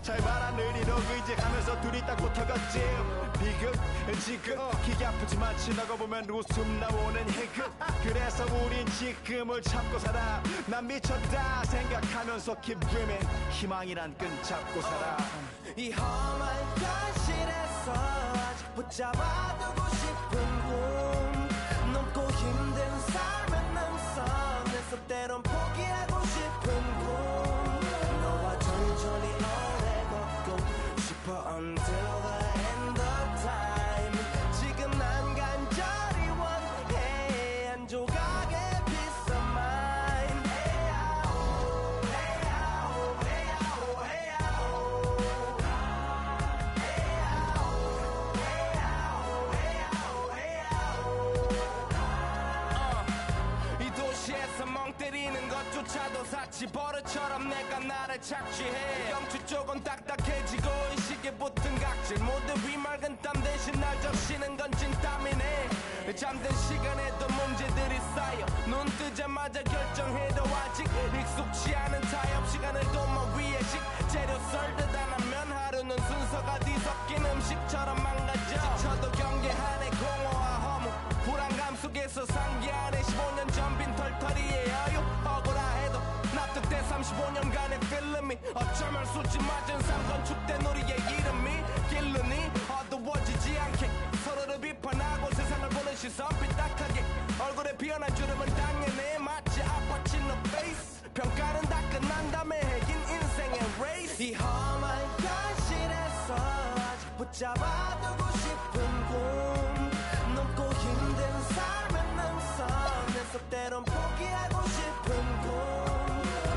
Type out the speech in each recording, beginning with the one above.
잘 봐라 느리로 의지하면서 둘이 딱 붙어갔지. 비극 지극 기가 아프지만 지나가 보면 웃음 나오는 희극. 그래서 우린 지금을 참고 살아. 난 미쳤다 생각하면서 keep dreaming. 희망이란 끈 잡고 살아. 이 험한 현실에서 아직 붙잡아두고 싶은 꿈. 넘고 힘든 삶의 능선에서 때론 포기하고 싶은 꿈. 너와 천천히 오래 걷고 싶어 until the end of time. 지금 난 간절히 원해 한 조각의 peace of mind. 이 도시에서 멍 때리는 것조차도 사치 버릇처럼 내가 나를 착취해. 경추 쪽은 딱딱해지고 의식에 붙은 각질 모두 위맑은 땀 대신 날 적시는 건 진땀이네. 잠든 시간에도 문제들이 쌓여 눈 뜨자마자 결정해도 아직 익숙치 않은 타협. 시간을 도모 위에 식재료 썰듯 안 하면 하루는 순서가 뒤섞인 음식처럼 망가져. 지쳐도 경계하네 공허와 허무 불안감 속에서 상기하네. 15년 전 빈 털터리의 여유 억울해도 납득돼. 35년간의 필름이 어쩌면 수치 맞은 삶 건축된 우리의 이름이 길르니 어두워지지 않게 서로를 비판하고 세상을 보는 시선 삐딱하게. 얼굴에 피어난 주름은 당연해 마치 아파친 너 페이스. 평가는 다 끝난 다음에 핵인 인생의 레이스. 이 험한 현실에서 아직 붙잡아두고 싶은 꿈. 넘고 힘든 삶의 능선에서 때론 포기하고 싶은 꿈.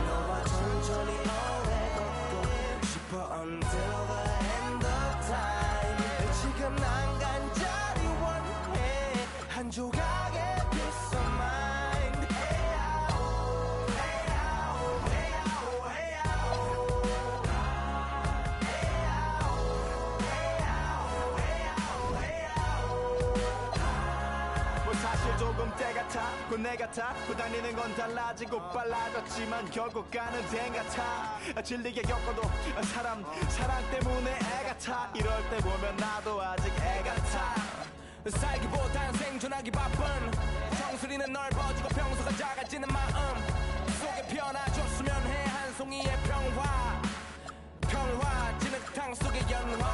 너와 천천히 오래 걷고 싶어 until the end of time. 지금 난 간절히 원해 한 조각의 peace of mind. 뭐 사실 조금 때 같아 곧 내 같아 곧 다니는 건 달라지고 빨라졌지만 결국 가는 데 같아. 질리게 겪어도 사랑 때문에 애 같아. 이럴 때 보면 나도 아직 애 같아. 살기보단 생존하기 바쁜 정수리는 넓어지고 평소가 작아지는 마음 속에 변화줬으면 해. 한 송이의 평화 진흙탕 속의 연화.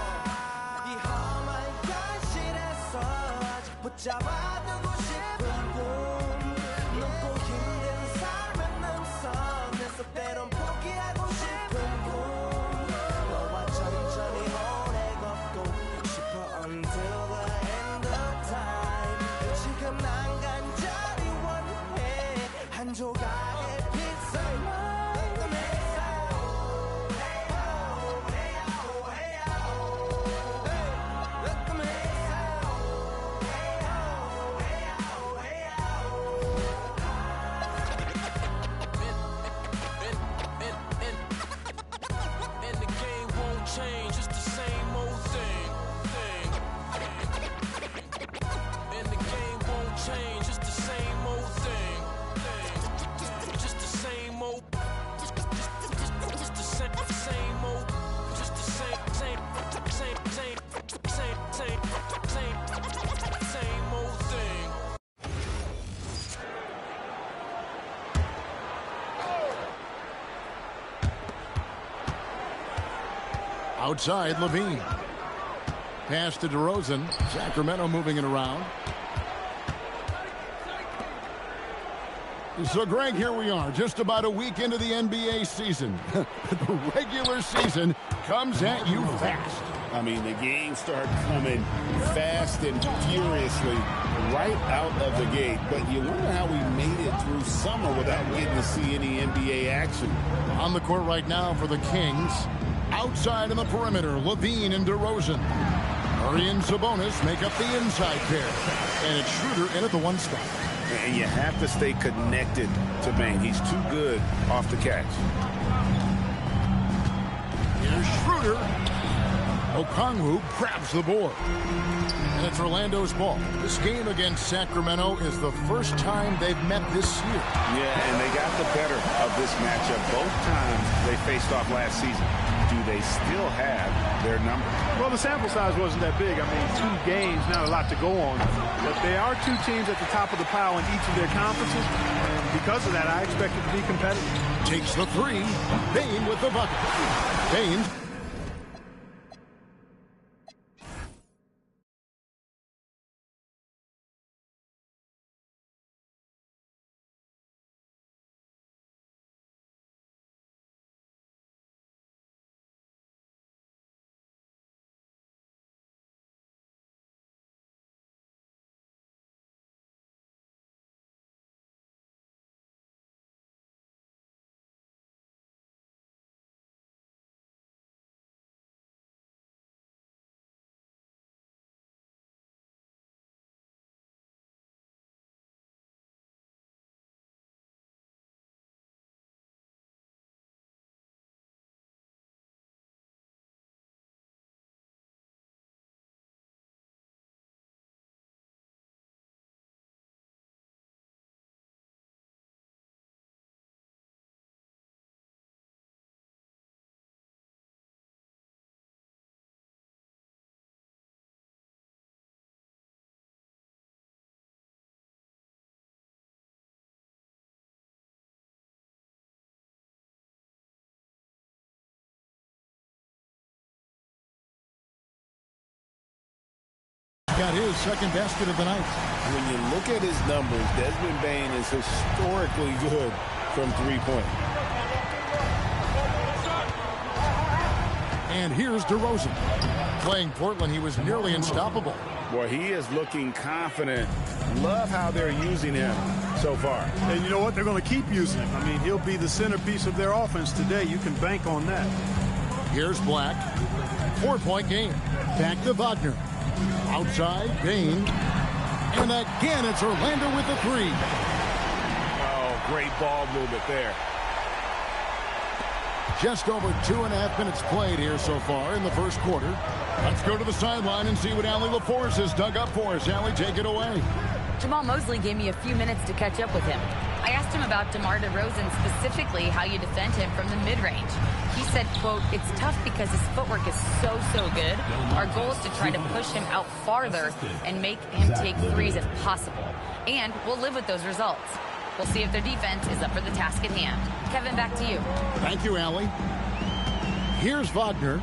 이 험한 현실에서 아직 붙잡아두고 싶은 꿈. 넘고 힘든 삶의 능선에서 때론 포기하고 싶은 꿈. 너와 천천히 오래 걷고 싶어 until the end of time. 지금 난 간절히 원해 한 조각의 peace of mind. Outside, Levine. Pass to DeRozan. Sacramento moving it around. So, Greg, here we are, just about a week into the NBA season. The regular season comes at you fast. I mean, the games start coming fast and furiously right out of the gate. But you wonder how we made it through summer without getting to see any NBA action. On the court right now for the Kings. Outside on the perimeter, Levine and DeRozan. Murray and Sabonis make up the inside pair. And it's Schroeder in at the one spot. And you have to stay connected to Bane. He's too good off the catch. Here's Schroeder. Okongwu grabs the board. And it's Orlando's ball. This game against Sacramento is the first time they've met this year. Yeah, and they got the better of this matchup both times they faced off last season. do they still have their number? Well, the sample size wasn't that big. I mean, 2 games, not a lot to go on. But there are 2 teams at the top of the pile in each of their conferences. And because of that, I expect it to be competitive. Takes the 3. Bane with the bucket. Bane. Got his second basket of the night. When you look at his numbers, Desmond Bane is historically good from three-point. And here's DeRozan. Playing Portland, he was nearly unstoppable. Boy, he is looking confident. Love how they're using him so far. And you know what? They're going to keep using him. I mean, he'll be the centerpiece of their offense today. You can bank on that. Here's Black. 4-point game. Back to Wagner. Outside, Bane. And again, it's Orlando with the 3. Oh, great ball movement there. Just over 2.5 minutes played here so far in the first quarter. Let's go to the sideline and see what Allie LaForce has dug up for us. Allie, take it away. Jamal Mosley gave me a few minutes to catch up with him. I asked him about DeMar DeRozan, specifically how you defend him from the mid-range. He said, quote, "It's tough because his footwork is so good. Our goal is to try to push him out farther and make him take threes if possible. And we'll live with those results. We'll see if their defense is up for the task at hand." Kevin, back to you. Thank you, Allie. Here's Wagner.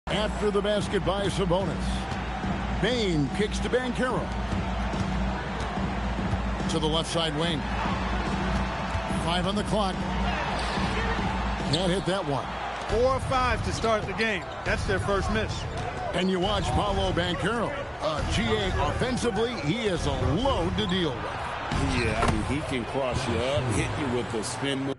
After the basket by Sabonis. Bane kicks to Banchero. To the left side wing. 5 on the clock. Can't hit that one. 4 or 5 to start the game. That's their first miss. And you watch Paolo Banchero. GA offensively, he is a load to deal with. Yeah, I mean, he can cross you up, hit you with the spin move.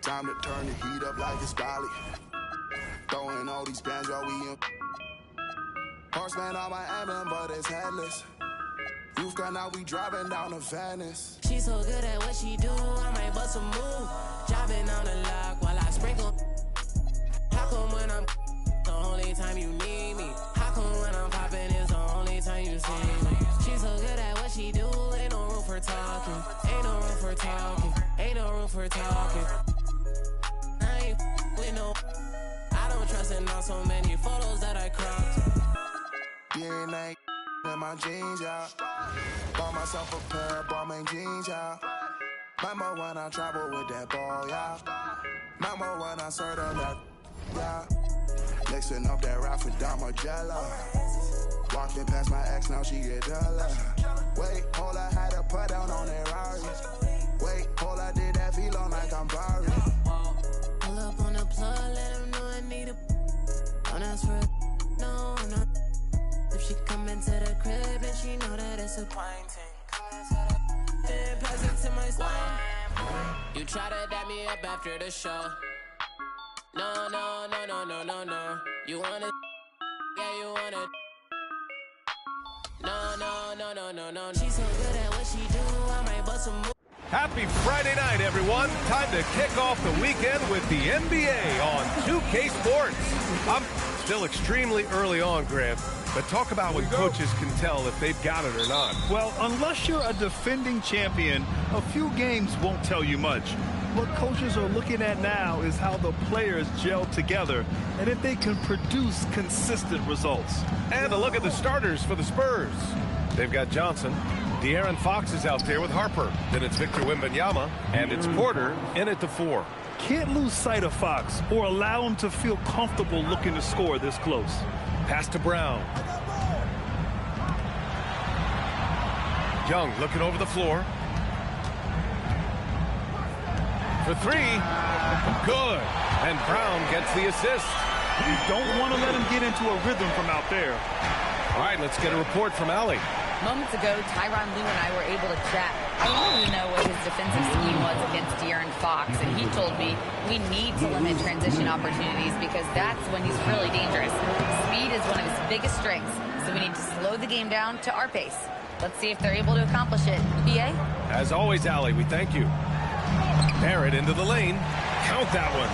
Time to turn the heat up like it's Bali. Throwing all these bands while we in. Horseman on my admin, but it's headless. You've gone out, we driving down to Venice. She so good at what she do, I might bust a move. Driving on the lock while I sprinkle. come when I'm the only time you need me? How come when I'm popping is the only time you see me? She's so good at what she do, ain't no room for talking. Ain't no room for talking. Ain't no room for talking. I ain't with no. I don't trust in on so many photos that I cropped. DNA in my jeans, yeah. Bought myself a pair of Balmain jeans, yeah. Remember when I traveled with that ball, yeah. Remember when I served on that, yeah. Mixing up that rap for Damagella. Walking past my ex, now she get duller. Wait, hold, I had to put down on that Rari. Wait, hold, I did that feel on like I'm Barry. Pull up on the plug, let him know I need a. Don't ask for it, no, no. If she come into the crib, then she know that it's a pointing. Then pass it to my slime. You try to dap me up after the show. No, no, no, no, no, no, no. You wanna, yeah, you wanna. No, no, no, no, no, no. She's so good at what she do, I might bust some moves. Happy Friday night, everyone. Time to kick off the weekend with the NBA on 2K Sports. I'm still extremely early on, Grant, but talk about when coaches can tell if they've got it or not. Well, unless you're a defending champion, a few games won't tell you much. What coaches are looking at now is how the players gel together and if they can produce consistent results. And a look at the starters for the Spurs. They've got Johnson. De'Aaron Fox is out there with Harper. Then it's Victor Wembanyama, and it's Porter in at the 4. Can't lose sight of Fox or allow him to feel comfortable looking to score this close. Pass to Brown. Young looking over the floor. For 3. Good. And Brown gets the assist. You don't want to let him get into a rhythm from out there. All right, let's get a report from Allie. Moments ago, Tyronn Lue and I were able to chat. I wanted to know what his defensive scheme was against De'Aaron Fox, and he told me we need to limit transition opportunities because that's when he's really dangerous. Speed is one of his biggest strengths, so we need to slow the game down to our pace. Let's see if they're able to accomplish it. PA? As always, Allie, we thank you. Barrett into the lane. Count that one.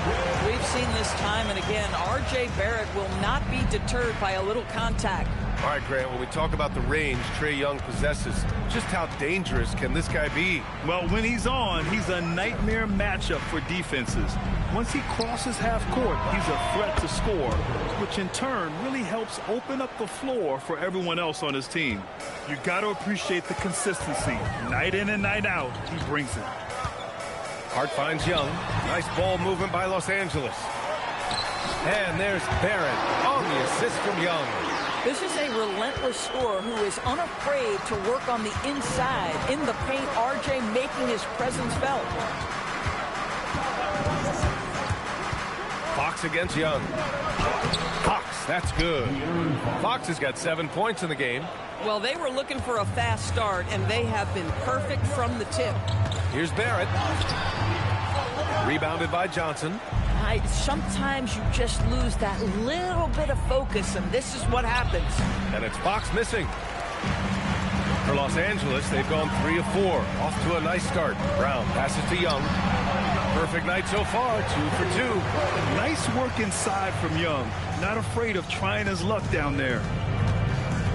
We've seen this time and again. R.J. Barrett will not be deterred by a little contact. All right, Grant, when we talk about the range Trae Young possesses, just how dangerous can this guy be? Well, when he's on, he's a nightmare matchup for defenses. Once he crosses half court, he's a threat to score, which in turn really helps open up the floor for everyone else on his team. You got to appreciate the consistency. Night in and night out, he brings it. Hart finds Young. Nice ball movement by Los Angeles. And there's Barrett on the assist from Young. This is a relentless scorer who is unafraid to work on the inside. In the paint, RJ making his presence felt. Fox against Young. Fox, that's good. Fox has got 7 points in the game. Well, they were looking for a fast start, and they have been perfect from the tip. Here's Barrett. Rebounded by Johnson. Sometimes you just lose that little bit of focus, and this is what happens. And it's Fox missing. For Los Angeles, they've gone 3 of 4. Off to a nice start. Brown passes to Young. Perfect night so far, 2 for 2. Nice work inside from Young. Not afraid of trying his luck down there.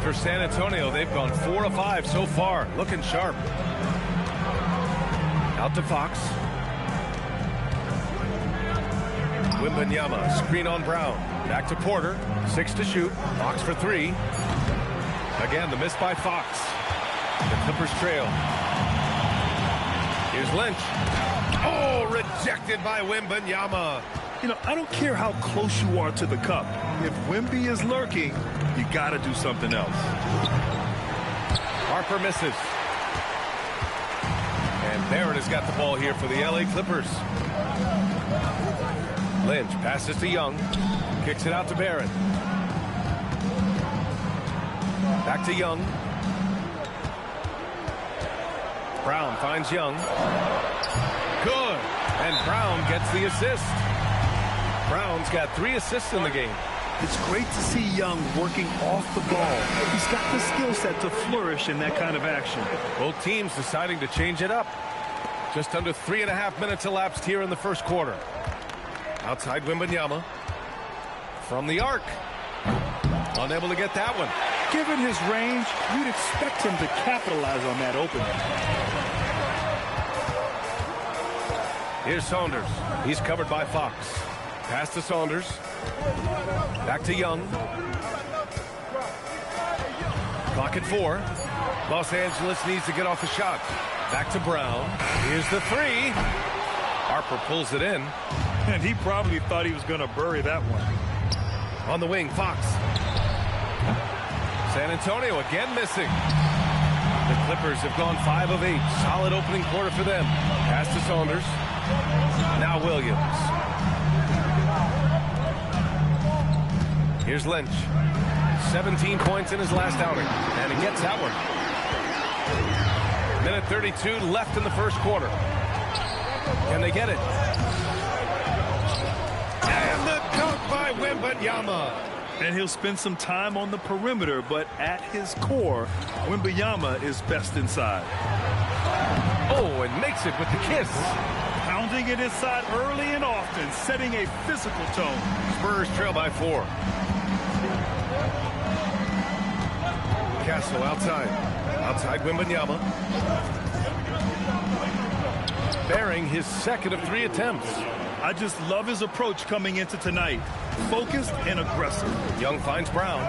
For San Antonio, they've gone 4 of 5 so far. Looking sharp. Out to Fox. Wembanyama, screen on Brown. Back to Porter. 6 to shoot. Fox for 3. Again, the miss by Fox. The Clippers trail. Here's Lynch. Oh, rejected by Wembanyama. You know, I don't care how close you are to the cup. If Wemby is lurking, you got to do something else. Harper misses. And Barrett has got the ball here for the LA Clippers. Lynch passes to Young. Kicks it out to Barrett. Back to Young. Brown finds Young. Good. And Brown gets the assist. Brown's got 3 assists in the game. It's great to see Young working off the ball. He's got the skill set to flourish in that kind of action. Both teams deciding to change it up. Just under 3.5 minutes elapsed here in the first quarter. Outside Wembanyama. from the arc. Unable to get that one. Given his range, you'd expect him to capitalize on that opening. Here's Saunders. He's covered by Fox. Pass to Saunders. Back to Young. Clock at 4. Los Angeles needs to get off a shot. Back to Brown. Here's the 3. Harper pulls it in. And he probably thought he was going to bury that one. On the wing, Fox. San Antonio again missing. The Clippers have gone 5 of 8. Solid opening quarter for them. Pass to Saunders. Now Williams. Here's Lynch. 17 points in his last outing. And he gets that one. Minute 32 left in the first quarter. Can they get it? And the dunk by Wembanyama. And he'll spend some time on the perimeter, but at his core, Wembanyama is best inside. Oh, and makes it with the kiss. Pounding it inside early and often, setting a physical tone. Spurs trail by 4. Castle outside. Outside Wembanyama. Bearing his second of 3 attempts. I just love his approach coming into tonight. Focused and aggressive. Young finds Brown.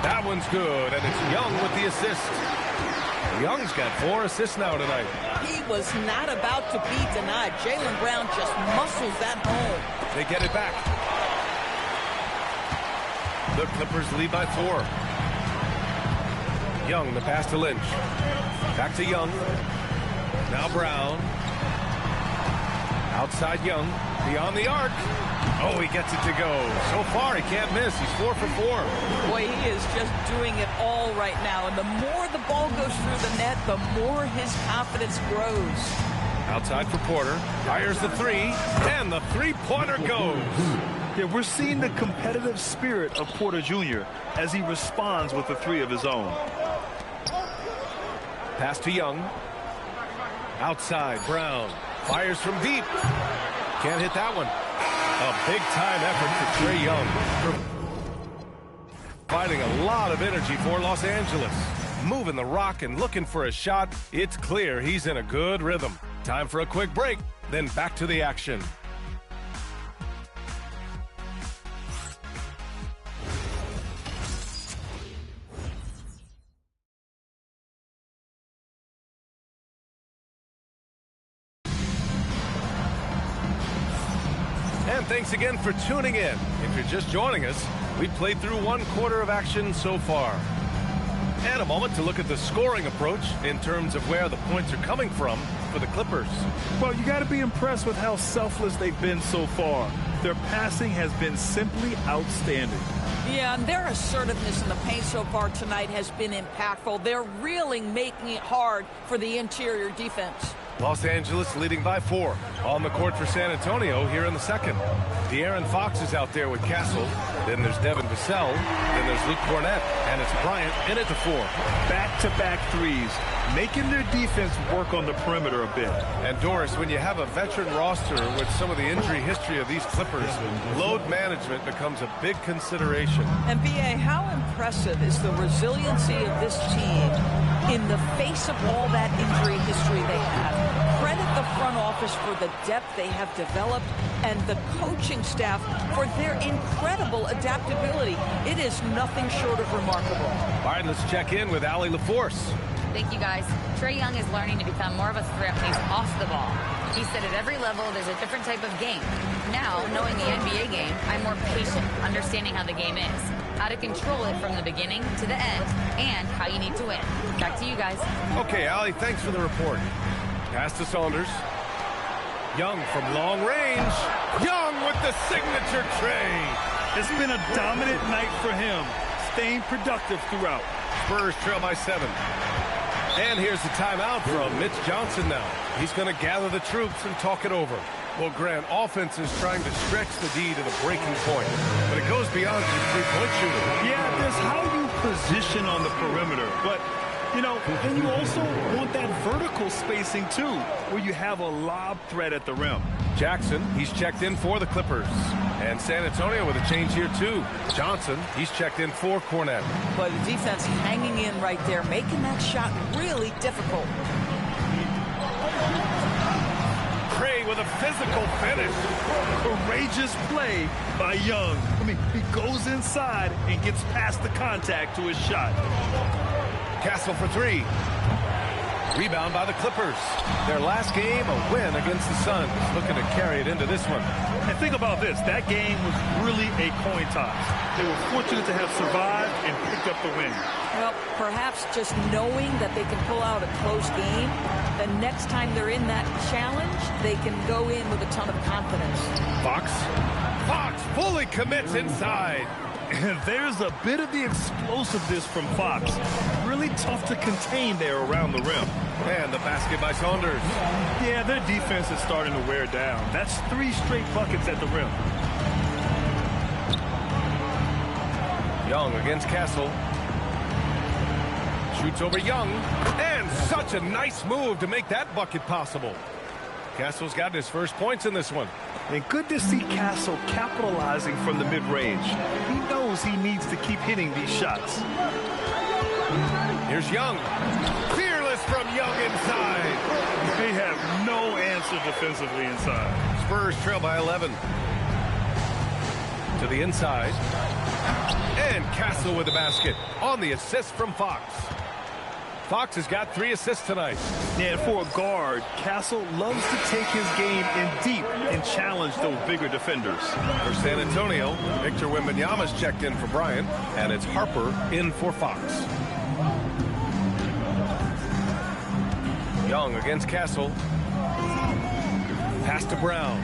That one's good, and it's Young with the assist. Young's got 4 assists now tonight. He was not about to be denied. Jaylen Brown just muscles that home. They get it back. The Clippers lead by 4. Young, the pass to Lynch. Back to Young. Now Brown. Outside Young. Beyond the arc. Oh, he gets it to go. So far, he can't miss. He's 4 for 4. Boy, he is just doing it all right now. And the more the ball goes through the net, the more his confidence grows. Outside for Porter. Fires the 3. And the three-pointer goes. Yeah, we're seeing the competitive spirit of Porter Jr. as he responds with a 3 of his own. Pass to Young. Outside, Brown. Fires from deep. Can't hit that one. A big-time effort for Trae Young. Providing a lot of energy for Los Angeles. Moving the rock and looking for a shot. It's clear he's in a good rhythm. Time for a quick break, then back to the action. And thanks again for tuning in. If you're just joining us, we've played through 1 quarter of action so far. And a moment to look at the scoring approach in terms of where the points are coming from for the Clippers. Well, you got to be impressed with how selfless they've been so far. Their passing has been simply outstanding. Yeah, and their assertiveness in the paint so far tonight has been impactful. They're really making it hard for the interior defense. Los Angeles leading by 4. On the court for San Antonio here in the second. De'Aaron Fox is out there with Castle. Then there's Devin Vassell. Then there's Luke Cornett. And it's Bryant in at the 4. Back-to-back threes, making their defense work on the perimeter a bit. And Doris, when you have a veteran roster with some of the injury history of these Clippers, load management becomes a big consideration. And B.A., how impressive is the resiliency of this team in the face of all that injury history they have? Credit the front office for the depth they have developed and the coaching staff for their incredible adaptability. It is nothing short of remarkable. All right, let's check in with Allie LaForce. Thank you, guys. Trae Young is learning to become more of a threat when he's off the ball. He said at every level there's a different type of game. Now, knowing the NBA game, I'm more patient, understanding how the game is, how to control it from the beginning to the end, and how you need to win. Back to you guys. Okay, Allie, thanks for the report. Pass to Saunders. Young from long range. Young with the signature tray. It's been a dominant night for him, staying productive throughout. Spurs trail by 7. And here's the timeout from Mitch Johnson now. He's going to gather the troops and talk it over. Well, Grant, offense is trying to stretch the D to the breaking point, but it goes beyond your three-point shooting. Yeah, there's how you position on the perimeter, but You know, and you also want that vertical spacing, too, where you have a lob threat at the rim. Jackson, he's checked in for the Clippers. And San Antonio with a change here, too. Johnson, he's checked in for Cornette. But the defense hanging in right there, making that shot really difficult. Cray with a physical finish. Courageous play by Young. I mean, he goes inside and gets past the contact to his shot. Castle for three. Rebound by the Clippers. Their last game, a win against the Suns. Looking to carry it into this one. And think about this. That game was really a coin toss. They were fortunate to have survived and picked up the win. Well, perhaps just knowing that they can pull out a close game, the next time they're in that challenge, they can go in with a ton of confidence. Fox fully commits inside. And there's a bit of the explosiveness from Fox. Really tough to contain there around the rim. And the basket by Saunders. Yeah, their defense is starting to wear down. That's 3 straight buckets at the rim. Young against Castle. Shoots over Young. And such a nice move to make that bucket possible. Castle's got his first points in this one. And good to see Castle capitalizing from the mid-range. He knows he needs to keep hitting these shots. Here's Young. Fearless from Young inside. They have no answer defensively inside. Spurs trail by 11. To the inside. And Castle with the basket on the assist from Fox. Fox has got 3 assists tonight. Yeah, and for a guard, Castle loves to take his game in deep and challenge those bigger defenders. For San Antonio, Victor Wembanyama's checked in for Bryant, and it's Harper in for Fox. Young against Castle. Pass to Brown.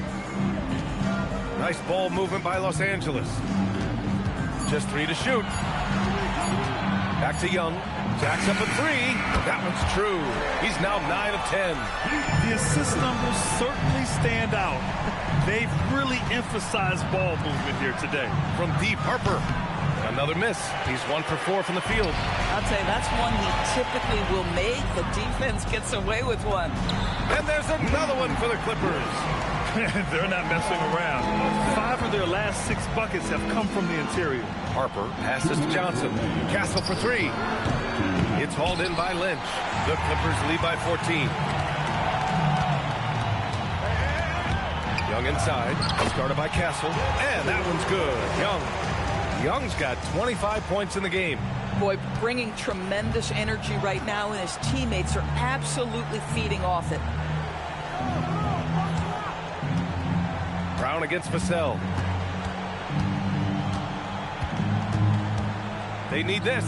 Nice ball movement by Los Angeles. Just 3 to shoot. Back to Young. Jacks up a 3. That one's true. He's now 9 of 10. The assist numbers certainly stand out. They've really emphasized ball movement here today. From deep, Harper. Another miss. He's 1 for 4 from the field. I'll tell you, that's one he typically will make. The defense gets away with one. And there's another one for the Clippers. They're not messing around. 5 of their last 6 buckets have come from the interior. Harper passes to Johnson. Castle for 3. It's hauled in by Lynch. The Clippers lead by 14. Young inside. Started by Castle. And that one's good. Young's got 25 points in the game. Boy, bringing tremendous energy right now, and his teammates are absolutely feeding off it. Brown against Vassell. They need this.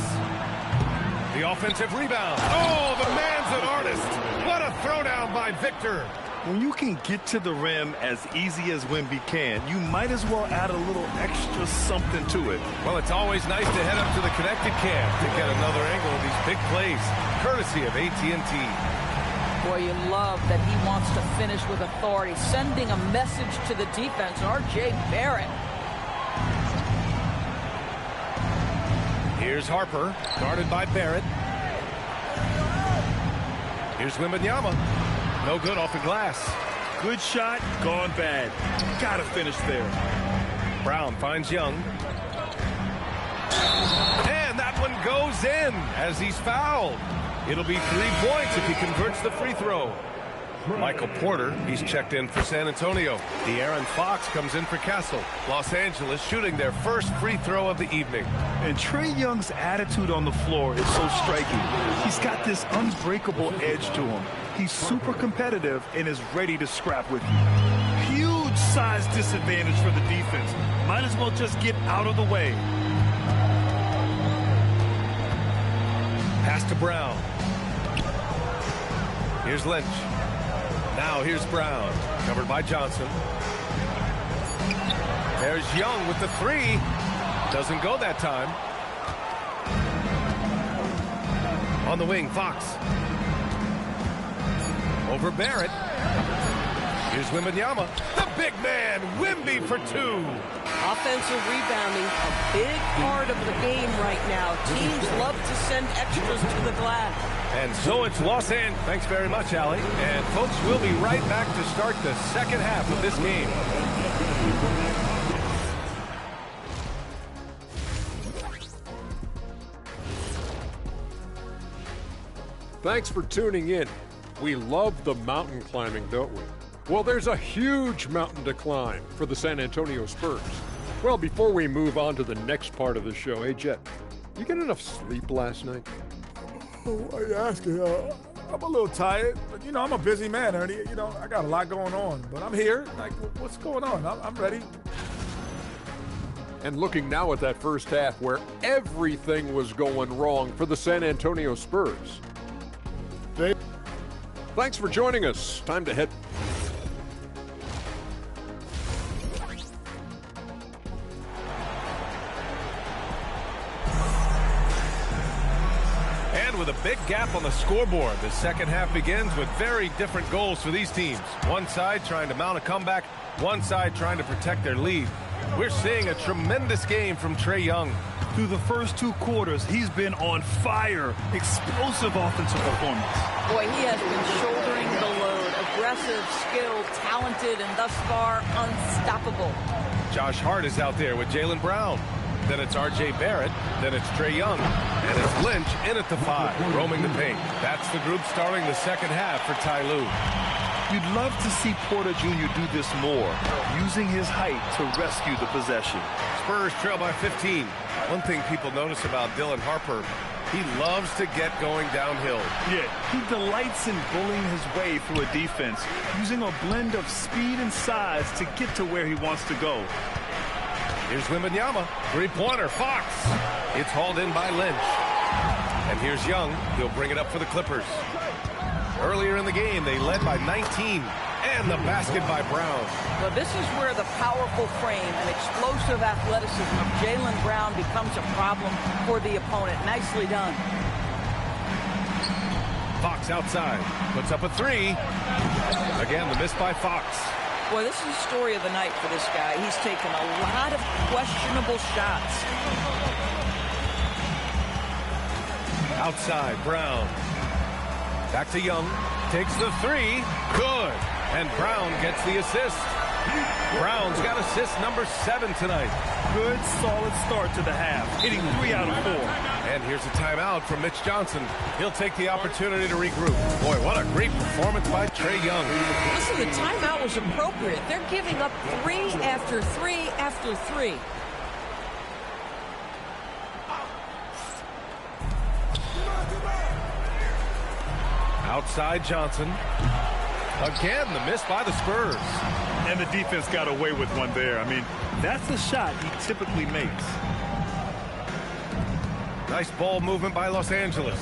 The offensive rebound. Oh, the man's an artist. What a throwdown by Victor. When you can get to the rim as easy as Wemby can, you might as well add a little extra something to it. Well, it's always nice to head up to the connected cam to get another angle of these big plays, courtesy of AT&T. Boy, you love that he wants to finish with authority, sending a message to the defense. R.J. Barrett. Here's Harper, guarded by Barrett. Here's Wembanyama. No good off the glass. Good shot, gone bad. Gotta finish there. Brown finds Young. And that one goes in as he's fouled. It'll be 3 points if he converts the free throw. Michael Porter, he's checked in for San Antonio. De'Aaron Fox comes in for Castle. Los Angeles shooting their first free throw of the evening. And Trae Young's attitude on the floor is so striking. He's got this unbreakable edge to him. He's super competitive and is ready to scrap with you. Huge size disadvantage for the defense. Might as well just get out of the way. Pass to Brown. Here's Lynch. Now here's Brown, covered by Johnson. There's Young with the 3. Doesn't go that time. On the wing, Fox. Over Barrett. Here's Wembanyama, the big man, Wemby for two. Offensive rebounding, a big part of the game right now. Teams love to send extras to the glass. And so it's Los Angeles. Thanks very much, Allie. And folks, we'll be right back to start the second half of this game. Thanks for tuning in. We love the mountain climbing, don't we? Well, there's a huge mountain to climb for the San Antonio Spurs. Well, before we move on to the next part of the show, hey, Jet, you get enough sleep last night? Oh, why are you asking? I'm a little tired, but, you know, I'm a busy man, Ernie. You know, I got a lot going on, but I'm here. Like, what's going on? I'm ready. And looking now at that first half where everything was going wrong for the San Antonio Spurs. Thanks for joining us. Time to head. And with a big gap on the scoreboard, the second half begins with very different goals for these teams. One side trying to mount a comeback, one side trying to protect their lead. We're seeing a tremendous game from Trae Young. Through the first two quarters, he's been on fire. Explosive offensive performance. Boy, he has been shouldering the load. Aggressive, skilled, talented, and thus far unstoppable. Josh Hart is out there with Jaylen Brown. Then it's R.J. Barrett. Then it's Trae Young. And it's Lynch in at the 5, roaming the paint. That's the group starting the second half for Ty Lue. You'd love to see Porter Jr. do this more, using his height to rescue the possession. Spurs trail by 15. One thing people notice about Dylan Harper, he loves to get going downhill. Yeah, he delights in bullying his way through a defense, using a blend of speed and size to get to where he wants to go. Here's Wembanyama, three-pointer, Fox. It's hauled in by Lynch. And here's Young. He'll bring it up for the Clippers. Earlier in the game, they led by 19. And the basket by Brown. Well, this is where the powerful frame and explosive athleticism of Jaylen Brown becomes a problem for the opponent. Nicely done. Fox outside. Puts up a three. Again, the miss by Fox. Boy, this is the story of the night for this guy. He's taken a lot of questionable shots. Outside, Brown. Back to Young. Takes the three. Good. And Brown gets the assist. Brown's got assist number 7 tonight. Good, solid start to the half, hitting 3 out of 4. And here's a timeout from Mitch Johnson. He'll take the opportunity to regroup. Boy, what a great performance by Trae Young. Listen, the timeout was appropriate. They're giving up 3 after 3 after 3. Outside Johnson. Again, the miss by the Spurs. And the defense got away with one there. I mean, that's the shot he typically makes. Nice ball movement by Los Angeles.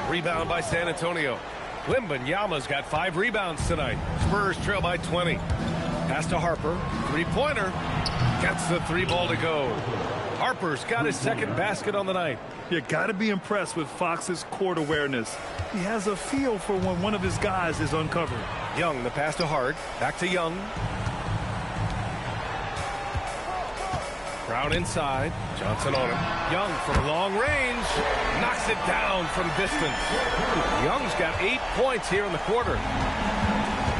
Rebound by San Antonio. Wembanyama's got 5 rebounds tonight. Spurs trail by 20. Pass to Harper. Three-pointer. Gets the 3 ball to go. Harper's got his second basket on the night. You got to be impressed with Fox's court awareness. He has a feel for when one of his guys is uncovered. Young, the pass to Hart. Back to Young. Brown inside. Johnson on him. Young from long range. Knocks it down from distance. Young's got 8 points here in the quarter.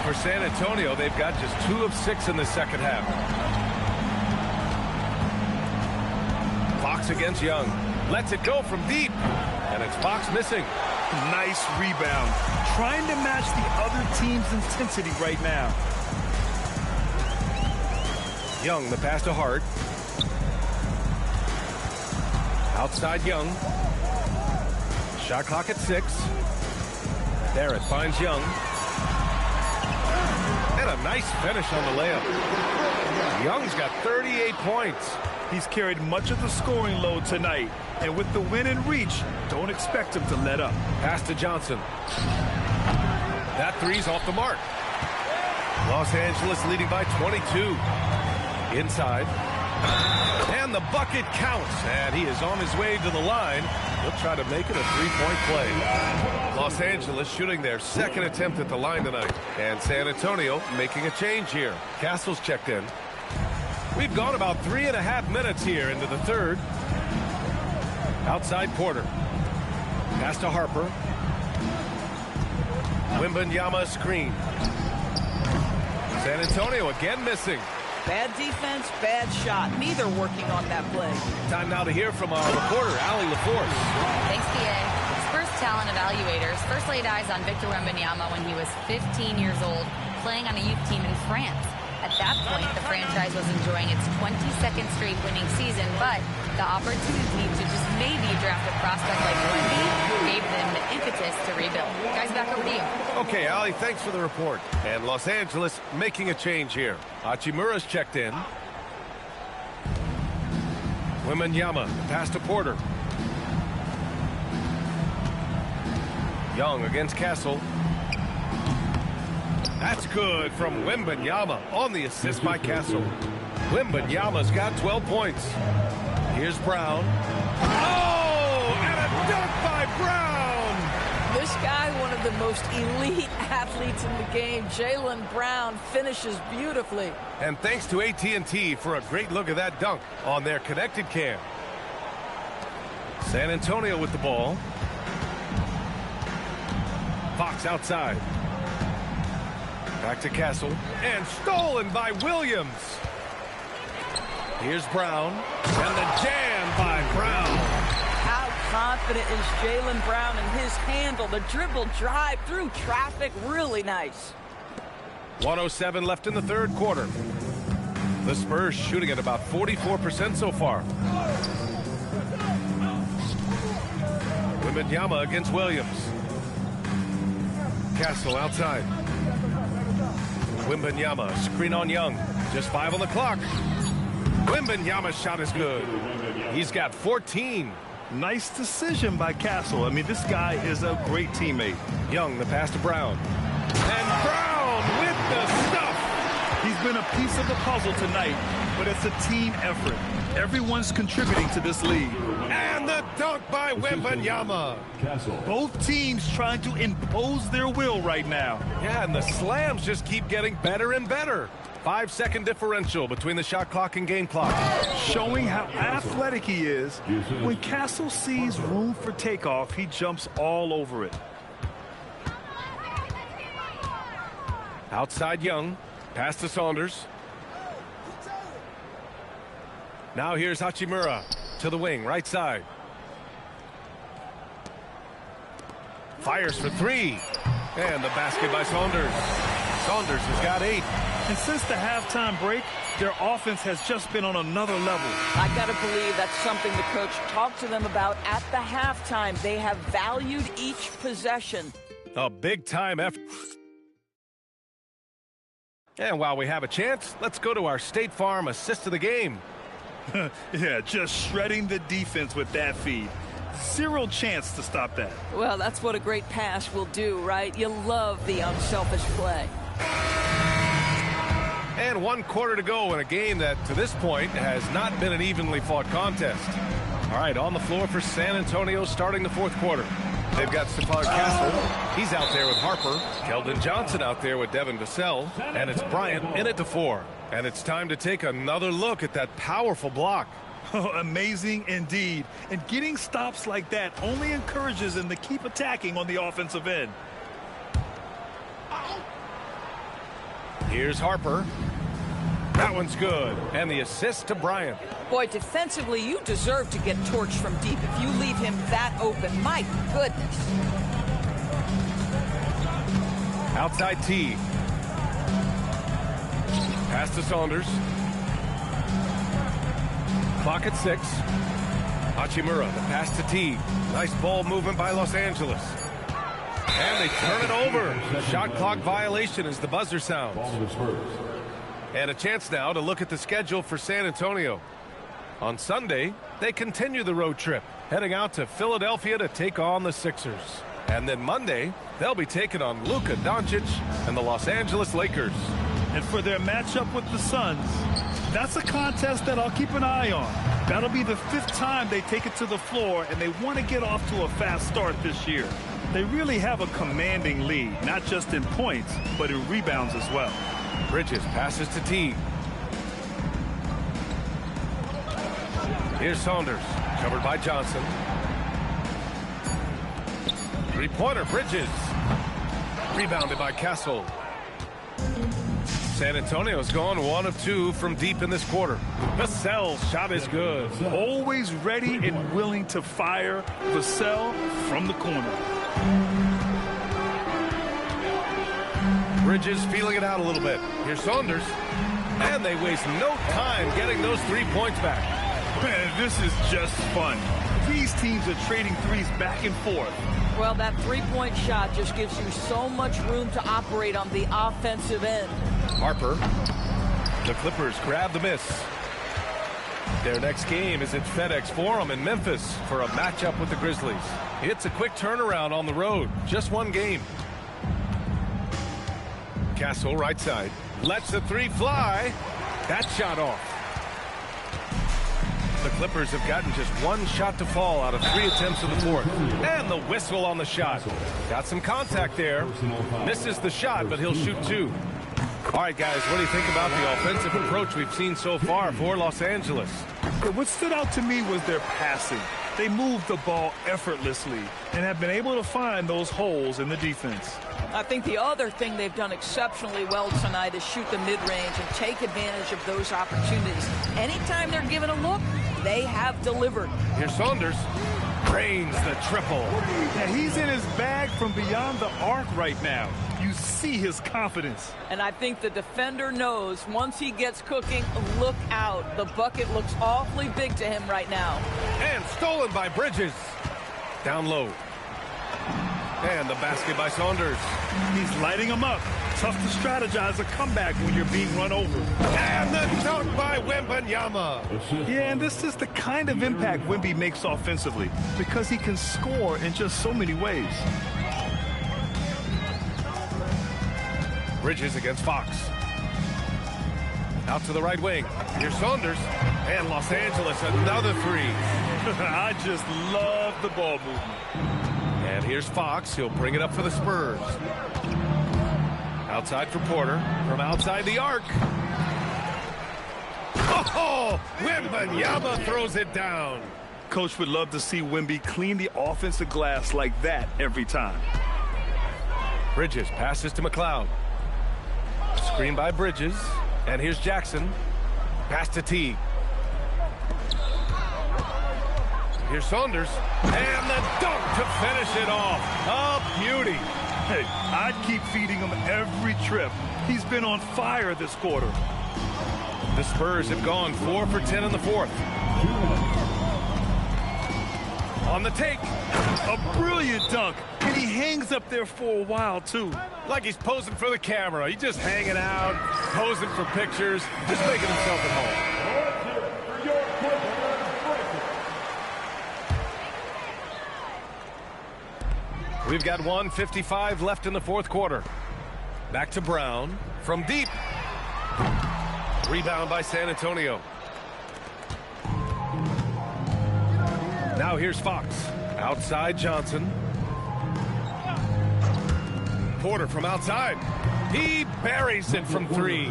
For San Antonio, they've got just 2 of 6 in the second half. Fox against Young. Lets it go from deep. And it's Fox missing. Nice rebound. Trying to match the other team's intensity right now. Young, the pass to Hart. Outside Young. Shot clock at 6. Barrett finds Young. And a nice finish on the layup. Young's got 38 points. He's carried much of the scoring load tonight. And with the win in reach, don't expect him to let up. Pass to Johnson. That three's off the mark. Los Angeles leading by 22. Inside. And the bucket counts, and he is on his way to the line. He'll try to make it a three-point play. Los Angeles shooting their second attempt at the line tonight. And San Antonio making a change here. Castle's checked in. We've gone about 3.5 minutes here into the third. Outside Porter. Pass to Harper. Wembanyama screen. San Antonio again missing. Bad defense, bad shot. Neither working on that play. Time now to hear from our reporter, Allie LaForce. Thanks, PA. Spurs talent evaluators first laid eyes on Victor Wembanyama when he was 15 years old, playing on a youth team in France. At that point, the franchise was enjoying its 22nd straight winning season, but the opportunity to just maybe draft a prospect like Wemby gave them the impetus to rebuild. Guys, back over to you. Okay, Allie, thanks for the report. And Los Angeles making a change here. Hachimura's checked in. Wembanyama, pass to Porter. Young against Castle. That's good from Wembanyama on the assist by Castle. Wembanyama's got 12 points. Here's Brown. Oh, and a dunk by Brown! This guy, one of the most elite athletes in the game, Jaylen Brown, finishes beautifully. And thanks to AT&T for a great look at that dunk on their connected cam. San Antonio with the ball. Fox outside. Back to Castle. And stolen by Williams. Here's Brown. And the jam by Brown. How confident is Jaylen Brown in his handle? The dribble drive through traffic, really nice. 1:07 left in the third quarter. The Spurs shooting at about 44% so far. Wembanyama against Williams. Castle outside. Wembanyama, screen on Young. Just 5 on the clock. Wembanyama's shot is good. He's got 14. Nice decision by Castle. I mean, this guy is a great teammate. Young, the pass to Brown. And Brown with the stuff. He's been a piece of the puzzle tonight, but it's a team effort. Everyone's contributing to this lead. And the dunk by Wembanyama. Both teams trying to impose their will right now. Yeah, and the slams just keep getting better and better. 5-second differential between the shot clock and game clock. Showing how athletic he is. When Castle sees room for takeoff, he jumps all over it. Outside Young. Pass to Saunders. Now here's Hachimura to the wing, right side. Fires for 3. And the basket by Saunders. Saunders has got 8. And since the halftime break, their offense has just been on another level. I got to believe that's something the coach talked to them about at the halftime. They have valued each possession. A big-time effort. And while we have a chance, let's go to our State Farm assist of the game. Yeah, just shredding the defense with that feed. Zero chance to stop that. Well, that's what a great pass will do, right? You love the unselfish play. And 1 quarter to go in a game that, to this point, has not been an evenly fought contest. All right, on the floor for San Antonio starting the fourth quarter. They've got Stephon Castle. He's out there with Harper. Keldon Johnson out there with Devin Vassell. And it's Bryant in at the 4. And it's time to take another look at that powerful block. Oh, amazing indeed. And getting stops like that only encourages them to keep attacking on the offensive end. Here's Harper. That one's good. And the assist to Bryant. Boy, defensively, you deserve to get torched from deep if you leave him that open. My goodness. Outside T. Pass to Saunders. Clock at 6. Hachimura, the pass to T. Nice ball movement by Los Angeles. And they turn it over. The shot clock violation as the buzzer sounds. And a chance now to look at the schedule for San Antonio. On Sunday, they continue the road trip, heading out to Philadelphia to take on the Sixers. And then Monday, they'll be taking on Luka Doncic and the Los Angeles Lakers. And for their matchup with the Suns, That's a contest that I'll keep an eye on. That'll be the 5th time they take it to the floor, and they want to get off to a fast start this year. They really have a commanding lead, not just in points, but in rebounds as well. Bridges passes to Teague. Here's Saunders, covered by Johnson. Three-pointer, Bridges. Rebounded by Castle. San Antonio's gone 1 of 2 from deep in this quarter. Vassell's shot is good. Always ready and willing to fire. Vassell from the corner. Bridges feeling it out a little bit. Here's Saunders. And they waste no time getting those 3 points back. Man, this is just fun. These teams are trading threes back and forth. Well, that 3-point shot just gives you so much room to operate on the offensive end. Harper. The Clippers grab the miss. Their next game is at FedEx Forum in Memphis for a matchup with the Grizzlies. It's a quick turnaround on the road. Just 1 game. Castle right side. Lets the 3 fly. That shot off. The Clippers have gotten just 1 shot to fall out of 3 attempts in the 4th. And the whistle on the shot. Got some contact there. Misses the shot, but he'll shoot 2. All right, guys, what do you think about the offensive approach we've seen so far for Los Angeles? What stood out to me was their passing. They moved the ball effortlessly and have been able to find those holes in the defense. I think the other thing they've done exceptionally well tonight is shoot the mid-range and take advantage of those opportunities. Anytime they're given a look, they have delivered. Here's Saunders. Drains the triple. Yeah, he's in his bag from beyond the arc right now. You see his confidence. And I think the defender knows once he gets cooking, look out. The bucket looks awfully big to him right now. And stolen by Bridges. Down low. And the basket by Saunders. He's lighting him up. Tough to strategize a comeback when you're being run over. And the dunk by Wembanyama. Yeah, and this is the kind of impact Wemby makes offensively because he can score in just so many ways. Bridges against Fox. Out to the right wing. Here's Saunders. And Los Angeles, another 3. I just love the ball movement. And here's Fox. He'll bring it up for the Spurs. Outside for Porter. From outside the arc. Oh! Wembanyama throws it down. Coach would love to see Wemby clean the offensive glass like that every time. Bridges passes to McLeod. Screen by Bridges. And here's Jackson. Pass to Teague. Here's Saunders. And the dunk to finish it off. A beauty. Hey, I'd keep feeding him every trip. He's been on fire this quarter. The Spurs have gone 4 for 10 in the 4th. On the take. A brilliant dunk. And he hangs up there for a while, too. Like he's posing for the camera. He's just hanging out, posing for pictures, just making himself at home. We've got 1:55 left in the 4th quarter. Back to Brown from deep. Rebound by San Antonio. Now here's Fox. Outside Johnson. Porter from outside. He buries it from 3.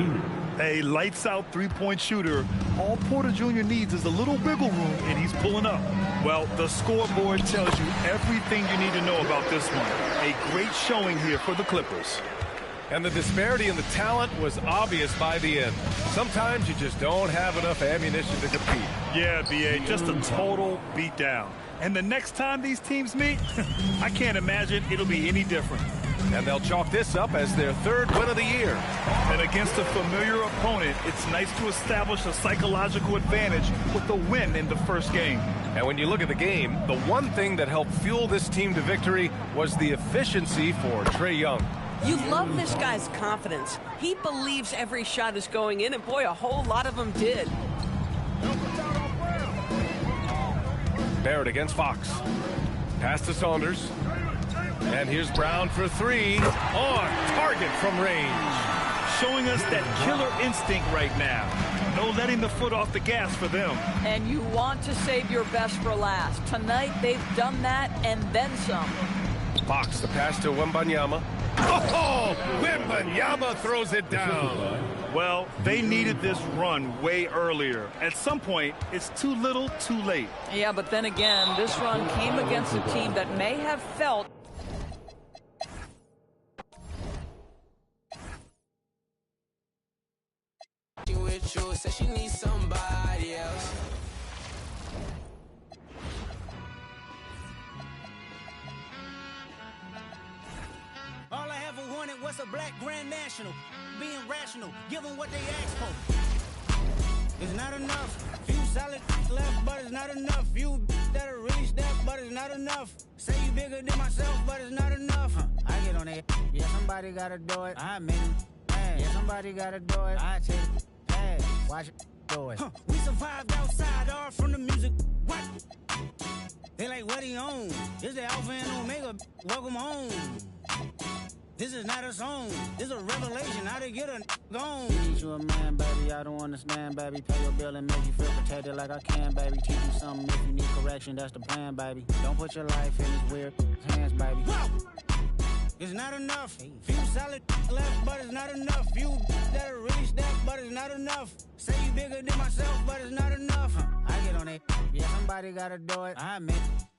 A lights-out 3-point shooter. All Porter Jr. needs is a little wiggle room, and he's pulling up. Well, the scoreboard tells you everything you need to know about this one. A great showing here for the Clippers. And the disparity in the talent was obvious by the end. Sometimes you just don't have enough ammunition to compete. Yeah, B.A., just a total beatdown. And the next time these teams meet, I can't imagine it'll be any different. And they'll chalk this up as their 3rd win of the year. And against a familiar opponent, it's nice to establish a psychological advantage with the win in the first game. And when you look at the game, the one thing that helped fuel this team to victory was the efficiency for Trae Young. You love this guy's confidence. He believes every shot is going in, and boy, a whole lot of them did. Barrett against Fox. Pass to Saunders. And here's Brown for 3. On target from range. Showing us that killer instinct right now. No letting the foot off the gas for them. And you want to save your best for last. Tonight, they've done that and then some. Fox, the pass to Wembanyama. Oh, Wembanyama throws it down. Well, they needed this run way earlier. At some point, it's too little, too late. Yeah, but then again, this run came against a team that may have felt with you, said she needs somebody else. All I ever wanted was a black Grand National. Being rational, give them what they ask for. It's not enough. Few solid left, but it's not enough. Few that'll reach that, but it's not enough. Say you bigger than myself, but it's not enough. I get on that. Yeah, somebody gotta do it. I made it. Yeah, somebody gotta do it. I take it. Hey, watch it. Do it. We survived outside, all from the music. What? They like, what he on? This the Alpha and Omega. Welcome home. This is not a song. This is a revelation. How to get a gone. Need you a man, baby. I don't understand, baby. Pay your bill and make you feel protected like I can, baby. Teach you something if you need correction. That's the plan, baby. Don't put your life in his weird hands, baby. Whoa! It's not enough. Few solid left, but it's not enough. Few that'll reach that, but it's not enough. Say you bigger than myself, but it's not enough. I get on it. Yeah, somebody gotta do it. I admit,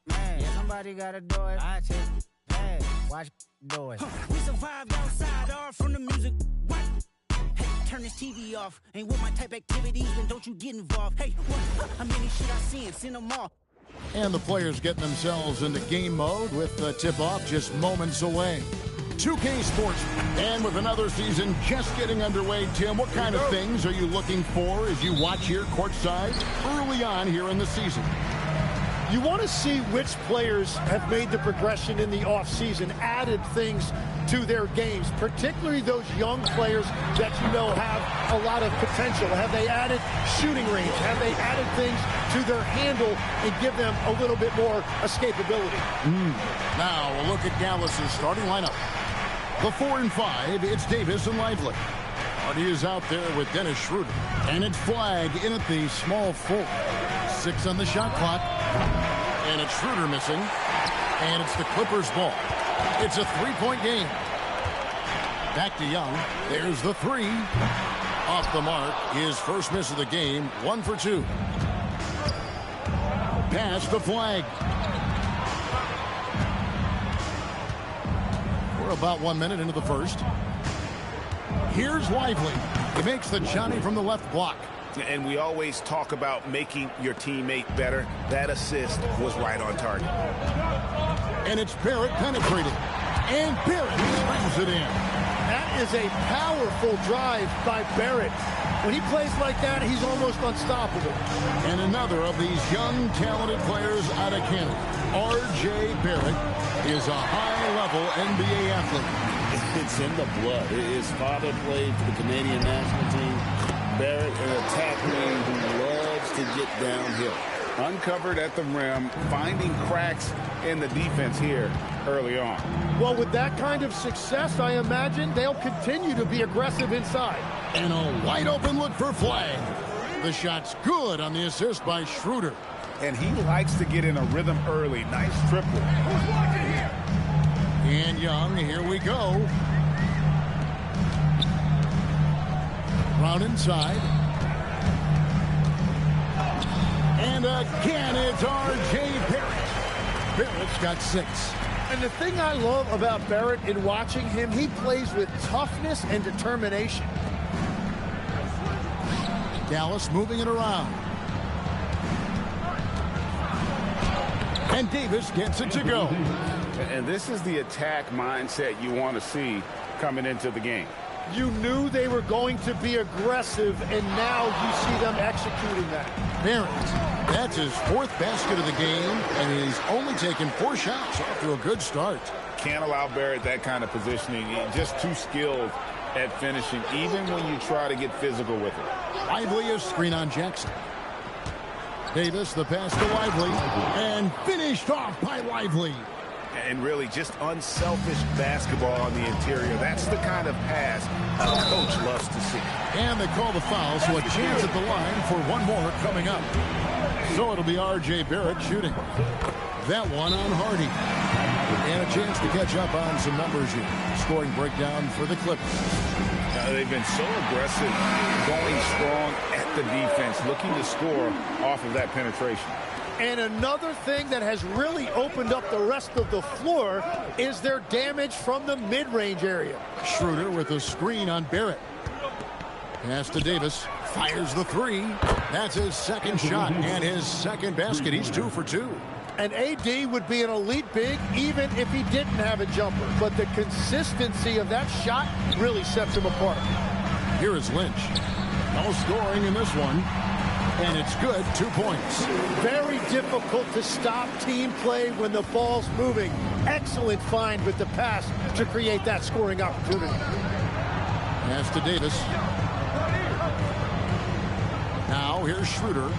man. Yeah, somebody gotta do it. I take it. Hey, watch do it. We survived outside, all from the music. What? Hey, turn this TV off. Ain't with my type activities, then don't you get involved. Hey, what? How many shit I seen them all. And the players getting themselves into game mode with the tip-off just moments away. 2K Sports, and with another season just getting underway, Tim, what kind of things are you looking for as you watch here courtside early on here in the season? You want to see which players have made the progression in the offseason, added things to their games, particularly those young players that you know have a lot of potential. Have they added shooting range? Have they added things to their handle and give them a little bit more escapability? Now we'll look at Dallas's starting lineup. The 4 and 5, it's Davis and Lively. Hardy is out there with Dennis Schroeder. And it's Flag in at the small 4. 6 on the shot clock. And it's Schroeder missing. And it's the Clippers' ball. It's a 3-point game. Back to Young. There's the 3. Off the mark. His first miss of the game. 1 for 2. Pass to Flag. We're about 1 minute into the first. Here's Lively. He makes the Johnny from the left block. And we always talk about making your teammate better. That assist was right on target. And it's Barrett penetrating. And Barrett slams it in. That is a powerful drive by Barrett. When he plays like that, he's almost unstoppable. And another of these young, talented players out of Canada, R.J. Barrett, is a high-level NBA athlete. It's in the blood. His father played for the Canadian national team. Barrett, an attack man who loves to get downhill. Uncovered at the rim, finding cracks in the defense here early on. Well, with that kind of success, I imagine they'll continue to be aggressive inside. And a wide-open look for Flag. The shot's good on the assist by Schroeder. And he likes to get in a rhythm early. Nice triple. Who's watching here? And Young, here we go. Round inside. And again, it's R.J. Barrett. Barrett's got 6. And the thing I love about Barrett in watching him, he plays with toughness and determination. Dallas moving it around. And Davis gets it to go. And this is the attack mindset you want to see coming into the game. You knew they were going to be aggressive, and now you see them executing that. Barrett, that's his 4th basket of the game, and he's only taken 4 shots off to a good start. Can't allow Barrett that kind of positioning. He's just too skilled at finishing, even when you try to get physical with it. Lively is screen on Jackson. Davis, the pass to Lively, and finished off by Lively. And really just unselfish basketball on the interior. That's the kind of pass a coach loves to see. And they call the foul, so a chance at the line for one more coming up. So it'll be R.J. Barrett shooting. That one on Hardy. And a chance to catch up on some numbers here. Scoring breakdown for the Clippers. They've been so aggressive, going strong at the defense, looking to score off of that penetration. And another thing that has really opened up the rest of the floor is their damage from the mid-range area. Schroeder with a screen on Barrett. Pass to Davis. Fires the three. That's his second shot and his second basket. He's 2 for 2. And AD would be an elite big even if he didn't have a jumper. But the consistency of that shot really sets him apart. Here is Lynch. No scoring in this one. And it's good, 2 points. Very difficult to stop team play when the ball's moving. Excellent find with the pass to create that scoring opportunity. Pass to Davis. Now here's Schroeder.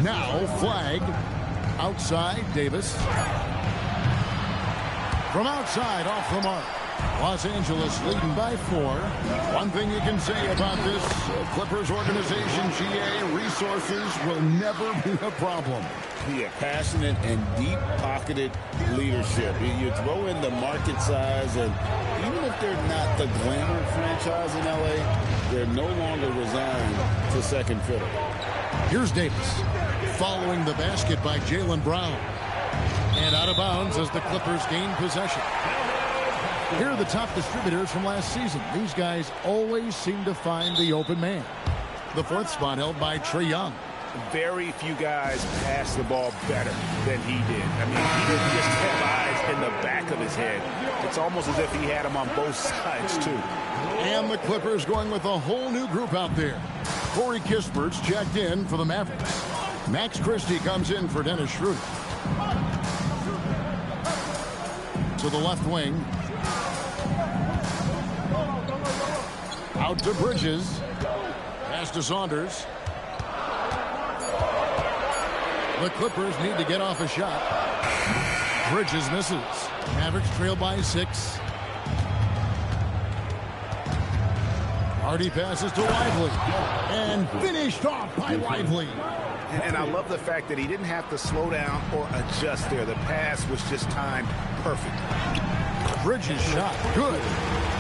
Now flag. Outside, Davis. From outside, off the mark. Los Angeles leading by 4. One thing you can say about this Clippers organization, GA, resources will never be a problem. Yeah, passionate and deep-pocketed leadership. You throw in the market size, and even if they're not the glamour franchise in LA, they're no longer resigned to second fiddle. Here's Davis, following the basket by Jaylen Brown. And out of bounds as the Clippers gain possession. Here are the top distributors from last season. These guys always seem to find the open man. The 4th spot held by Trae Young. Very few guys pass the ball better than he did. I mean, he didn't just have eyes in the back of his head. It's almost as if he had them on both sides, too. And the Clippers going with a whole new group out there. Corey Kispert's checked in for the Mavericks. Max Christie comes in for Dennis Schroeder. To the left wing. Out to Bridges. Pass to Saunders. The Clippers need to get off a shot. Bridges misses. Mavericks trail by 6. Hardy passes to Lively. And finished off by Lively. And I love the fact that he didn't have to slow down or adjust there. The pass was just timed perfect. Bridges shot. Good.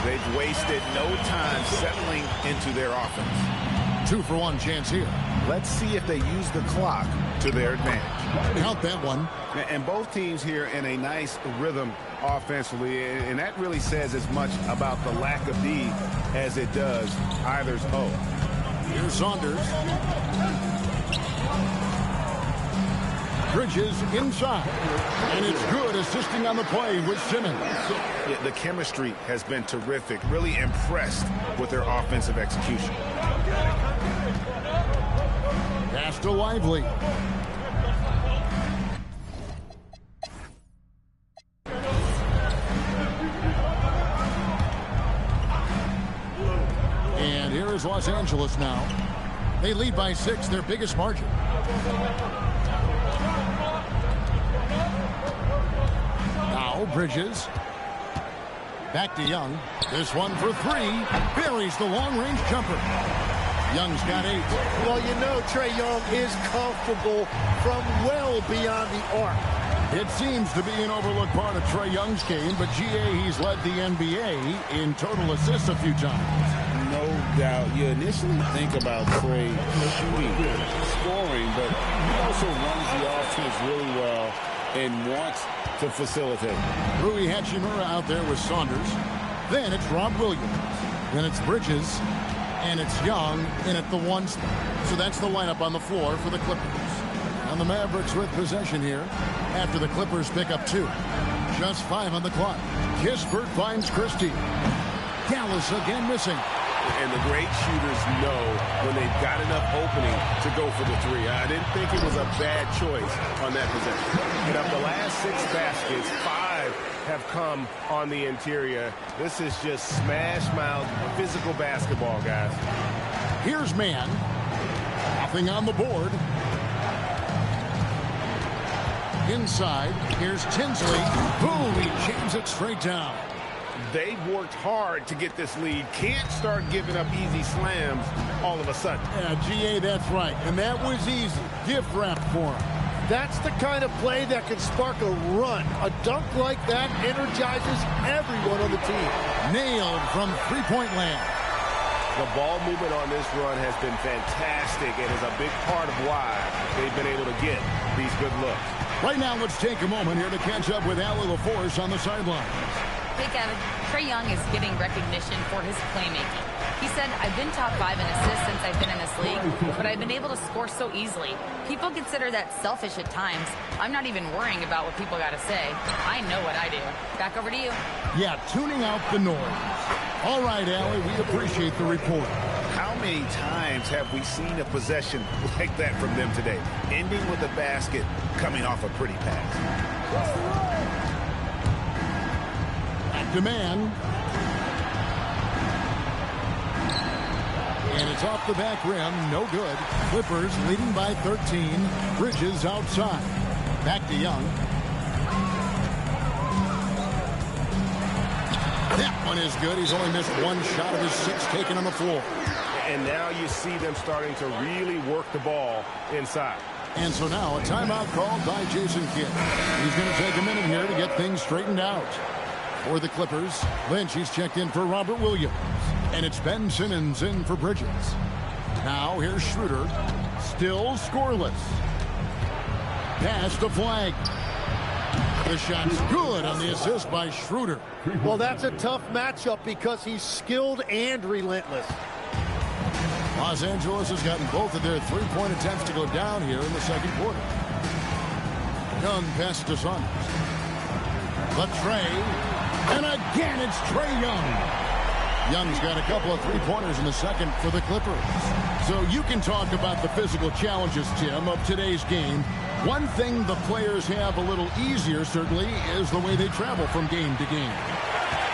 They've wasted no time settling into their offense. 2 for 1 chance here. Let's see if they use the clock to their advantage. Count that one. And both teams here in a nice rhythm offensively, and that really says as much about the lack of D as it does either's O. Here's Saunders. Bridges inside. And it's good, assisting on the play with Simmons. Yeah, the chemistry has been terrific. Really impressed with their offensive execution. Pass to Lively. And here is Los Angeles now. They lead by 6, their biggest margin. Now Bridges. Back to Young. This one for 3. Buries the long-range jumper. Young's got 8. Well, you know Trae Young is comfortable from well beyond the arc. It seems to be an overlooked part of Trae Young's game, but GA, he's led the NBA in total assists a few times. No doubt. You initially think about Trae shooting, scoring, but he also runs the offense really well and wants to facilitate. Rui Hachimura out there with Saunders. Then it's Rob Williams. Then it's Bridges. And it's Young in at the 1 spot. So that's the lineup on the floor for the Clippers. And the Mavericks with possession here after the Clippers pick up 2. Just 5 on the clock. Kispert finds Christie. Dallas again missing. And the great shooters know when they've got enough opening to go for the 3. I didn't think it was a bad choice on that possession. And of the last 6 baskets, 5 have come on the interior. This is just smash-mouth physical basketball, guys. Here's Mann. Nothing on the board. inside. Here's Tinsley. Boom, he jams it straight down. They've worked hard to get this lead. Can't start giving up easy slams all of a sudden. Yeah, GA, that's right. And that was easy. Gift wrap for him. That's the kind of play that can spark a run. A dunk like that energizes everyone on the team. Nailed from three-point land. The ball movement on this run has been fantastic and is a big part of why they've been able to get these good looks. Right now, let's take a moment here to catch up with Allie LaForce on the sideline. Hey, Kevin. Trae Young is getting recognition for his playmaking. He said, I've been top 5 in assists since I've been in this league, but I've been able to score so easily. People consider that selfish at times. I'm not even worrying about what people got to say. I know what I do. Back over to you. Yeah, tuning out the noise. All right, Allie, we appreciate the report. How many times have we seen a possession like that from them today? Ending with a basket, coming off a pretty pass. At demand. And it's off the back rim, no good. Clippers leading by 13. Bridges outside. Back to Young. That one is good. He's only missed one shot of his 6 taken on the floor. And now you see them starting to really work the ball inside. And so now a timeout called by Jason Kidd. He's going to take a minute here to get things straightened out. For the Clippers, Lynch, he's checked in for Robert Williams. And it's Ben Simmons in for Bridges. Now here's Schroeder. Still scoreless. Pass to Flag. The shot's good on the assist by Schroeder. Well, that's a tough matchup because he's skilled and relentless. Los Angeles has gotten both of their three-point attempts to go down here in the second quarter. Young passes to Saunders. But Trae. And again, it's Trae Young. Young's got a couple of three-pointers in the second for the Clippers. So you can talk about the physical challenges, Tim, of today's game. One thing the players have a little easier, certainly, is the way they travel from game to game.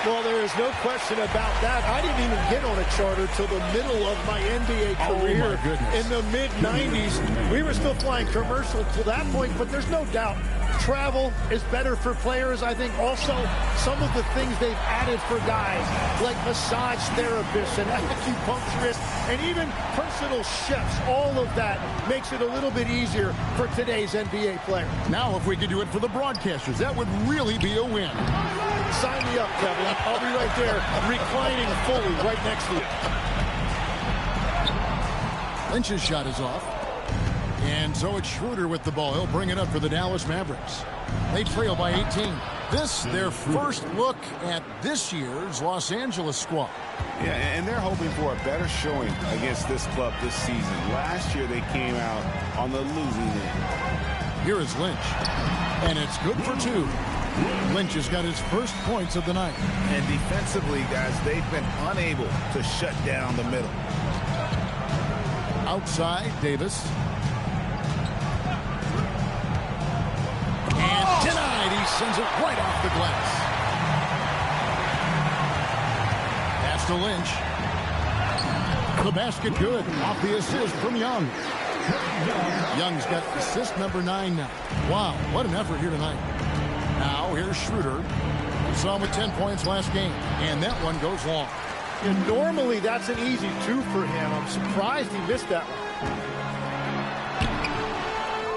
Well, there is no question about that. I didn't even get on a charter till the middle of my NBA career. Oh, my goodness. In the mid-90s, we were still flying commercial to that point, but there's no doubt travel is better for players. I think also some of the things they've added for guys, like massage therapists and acupuncturists and even personal chefs, all of that makes it a little bit easier for today's NBA players. Now, if we could do it for the broadcasters, that would really be a win. Sign me up, Kevin. I'll be right there, reclining fully right next to you. Lynch's shot is off. And so it's Schroeder with the ball. He'll bring it up for the Dallas Mavericks. They trail by 18. This, their first look at this year's Los Angeles squad. Yeah, and they're hoping for a better showing against this club this season. Last year they came out on the losing end. Here is Lynch. And it's good for 2. Lynch has got his first points of the night. And defensively, guys, they've been unable to shut down the middle. Outside, Davis. And denied. He sends it right off the glass. Pass to Lynch. The basket good. Off the assist from Young. Young's got assist number 9 now. Wow, what an effort here tonight. Now, here's Schroeder. We saw him with 10 points last game, and that one goes long. And normally, that's an easy 2 for him. I'm surprised he missed that one.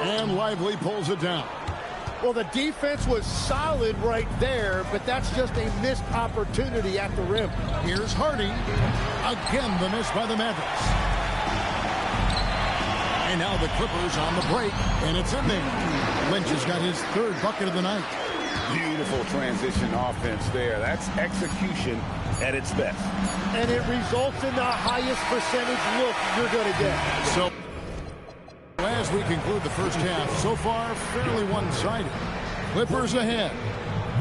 And Lively pulls it down. Well, the defense was solid right there, but that's just a missed opportunity at the rim. Here's Hardy. Again, the miss by the Mavericks. And now the Clippers on the break, and it's in there. Lynch has got his 3rd bucket of the night. Beautiful transition offense there. That's execution at its best. And it results in the highest percentage look you're going to get. So, as we conclude the first half, so far, fairly one-sided. Clippers ahead.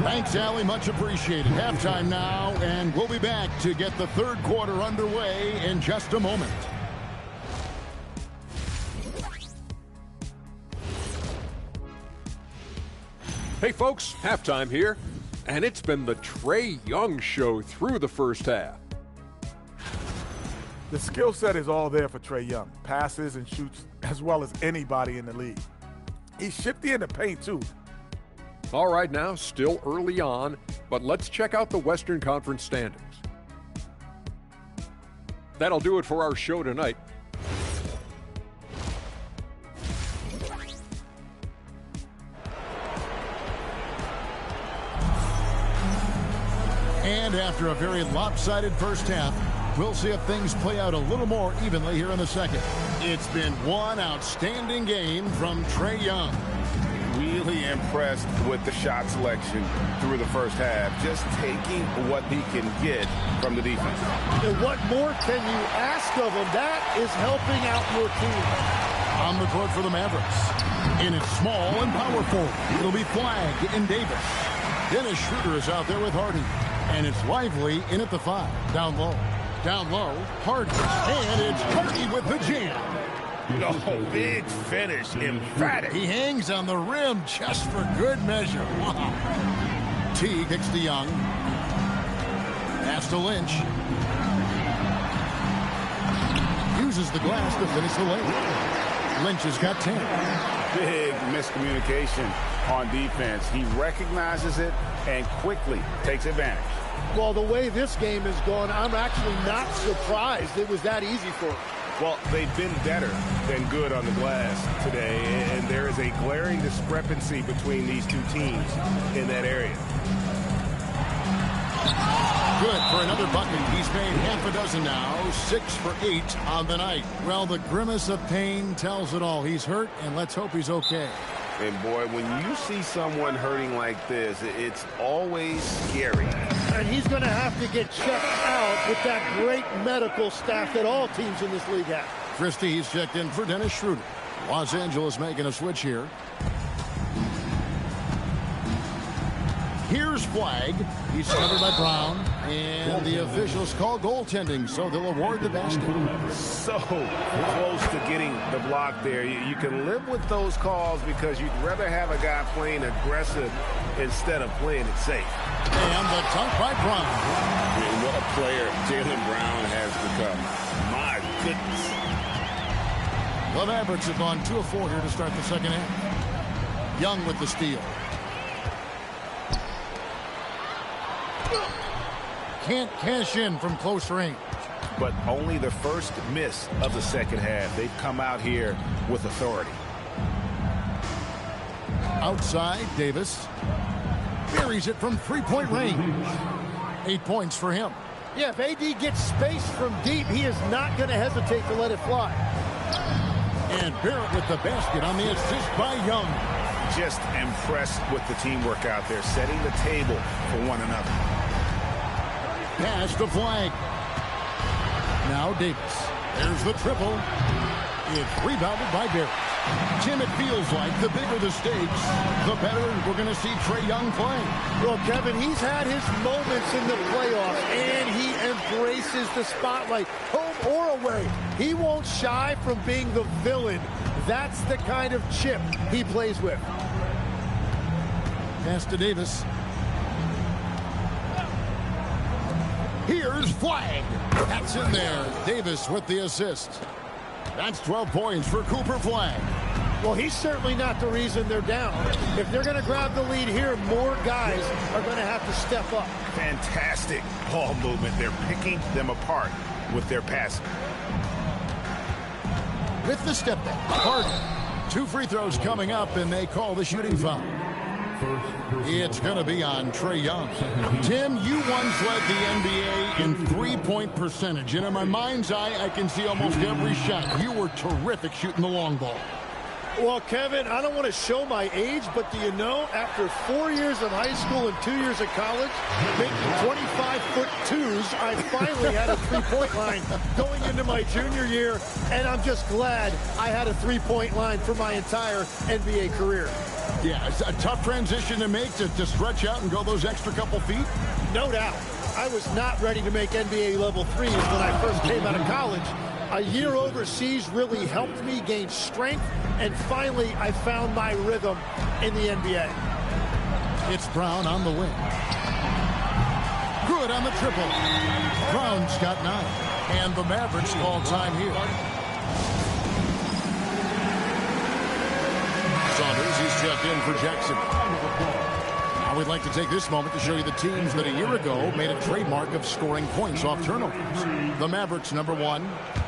Thanks, Allie. Much appreciated. Halftime now, and we'll be back to get the 3rd quarter underway in just a moment. Hey folks, halftime here, and it's been the Trae Young show through the first half. The skill set is all there for Trae Young. Passes and shoots as well as anybody in the league. He's shifty in the paint too. All right, now, still early on, but let's check out the Western Conference standings. That'll do it for our show tonight. And after a very lopsided first half, we'll see if things play out a little more evenly here in the second. It's been one outstanding game from Trae Young. Really impressed with the shot selection through the first half. Just taking what he can get from the defense. And what more can you ask of him? That is helping out your team. On the court for the Mavericks. In its small and powerful, it'll be Flagg and Davis. Dennis Schroeder is out there with Hardy. And it's Lively in at the 5. Down low. Down low. Hardy. And it's Hardy with the jam. Oh, big finish. Emphatic. He hangs on the rim just for good measure. Wow. T kicks to Young. Pass to Lynch. Uses the glass to finish the lane. Lynch has got 10. Big miscommunication on defense. He recognizes it and quickly takes advantage. Well, the way this game has gone, I'm actually not surprised it was that easy for him. Well, they've been better than good on the glass today, and there is a glaring discrepancy between these two teams in that area. Good for another bucket. He's made half a dozen now, 6 for 8 on the night. Well, the grimace of pain tells it all. He's hurt, and let's hope he's okay. And boy, when you see someone hurting like this, it's always scary. And he's going to have to get checked out with that great medical staff that all teams in this league have. Christie's checked in for Dennis Schroeder. Los Angeles making a switch here. Here's Flagg. He's covered by Brown. And the officials call goaltending, so they'll award the basket. So close to getting the block there. You can live with those calls because you'd rather have a guy playing aggressive instead of playing it safe. And the dunk by Brown. I mean, what a player Jaylen Brown has become. My goodness. The Mavericks have gone 2 of 4 here to start the second half. Young with the steal. Can't cash in from close range. But only the first miss of the second half. They've come out here with authority. Outside, Davis buries it from 3-point range. 8 points for him. Yeah, if AD gets space from deep, he is not going to hesitate to let it fly. And Barrett with the basket on the assist by Young. Just impressed with the teamwork out there, setting the table for one another. Pass to Flagg. Now Davis. There's the triple. It's rebounded by Barrett. Tim, it feels like the bigger the stakes, the better we're going to see Trae Young play. Well, Kevin, he's had his moments in the playoffs, and he embraces the spotlight, home or away. He won't shy from being the villain. That's the kind of chip he plays with. Pass to Davis. Here's Flagg. That's in there. Davis with the assist. That's 12 points for Cooper Flagg. Well, he's certainly not the reason they're down. If they're going to grab the lead here, more guys are going to have to step up. Fantastic ball movement. They're picking them apart with their passing. With the step back, Harden. 2 free throws coming up, and they call the shooting foul. It's going to be on Trae Young. Tim, you once led the NBA in 3-point percentage, and in my mind's eye, I can see almost every shot. You were terrific shooting the long ball. Well, Kevin, I don't want to show my age, but do you know, after 4 years of high school and 2 years of college, making 25-foot-2s, I finally had a three-point line going into my junior year, and I'm just glad I had a three-point line for my entire NBA career. Yeah, it's a tough transition to make to stretch out and go those extra couple feet. No doubt. I was not ready to make NBA level threes when I first came out of college. A year overseas really helped me gain strength, and finally I found my rhythm in the NBA. It's Brown on the wing. Good on the triple. Brown's got 9. And the Mavericks call time here. Saunders, he's checked in for Jackson. we'd like to take this moment to show you the teams that a year ago made a trademark of scoring points off turnovers. The Mavericks, number 1.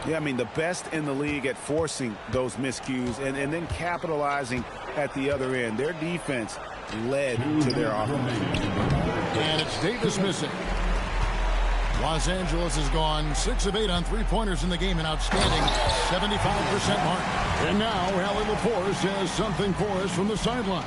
Yeah, I mean, the best in the league at forcing those miscues and then capitalizing at the other end. Their defense led to their offense. And it's Davis missing. Los Angeles has gone 6 of 8 on three-pointers in the game, an outstanding 75% mark. And now, Allie Laporte says something for us from the sideline.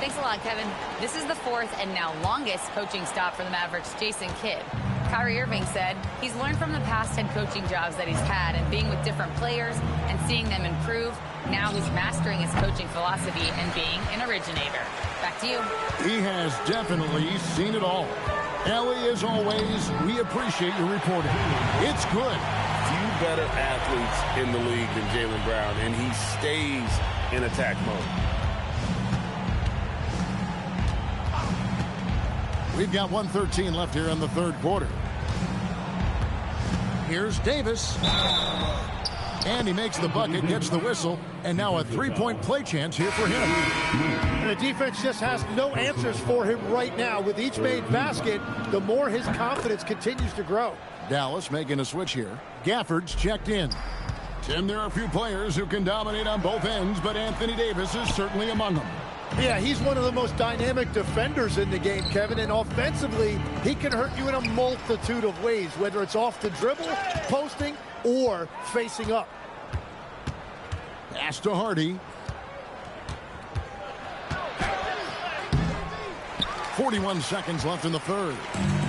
Thanks a lot, Kevin. This is the 4th and now longest coaching stop for the Mavericks' Jason Kidd. Kyrie Irving said he's learned from the past head coaching jobs that he's had and being with different players and seeing them improve. Now he's mastering his coaching philosophy and being an originator. Back to you. He has definitely seen it all. Ellie, as always, we appreciate your reporting. It's good. Few better athletes in the league than Jaylen Brown, and he stays in attack mode. We've got 1:13 left here in the third quarter. Here's Davis. And he makes the bucket, gets the whistle, and now a three-point play chance here for him. And the defense just has no answers for him right now. With each made basket, the more his confidence continues to grow. Dallas making a switch here. Gafford's checked in. Tim, there are a few players who can dominate on both ends, but Anthony Davis is certainly among them. Yeah, he's one of the most dynamic defenders in the game, Kevin, and offensively, he can hurt you in a multitude of ways, whether it's off the dribble, posting, or facing up. Pass to Hardy. 41 seconds left in the third.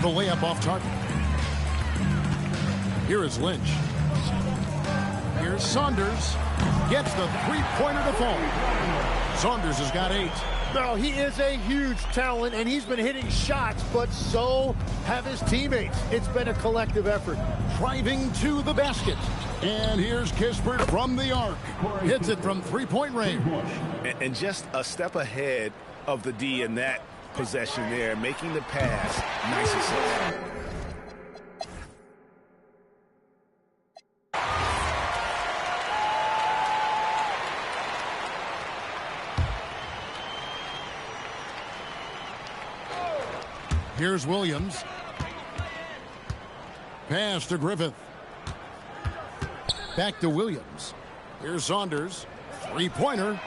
The layup off target. Here is Lynch. Here's Saunders. Gets the three-pointer to fall. Saunders has got 8. No, he is a huge talent, and he's been hitting shots, but so have his teammates. It's been a collective effort. Driving to the basket. And here's Kispert from the arc. Hits it from three-point range. And just a step ahead of the D in that possession there, making the pass. Nice assist. Here's Williams. Pass to Griffith. Back to Williams. Here's Saunders. Three-pointer.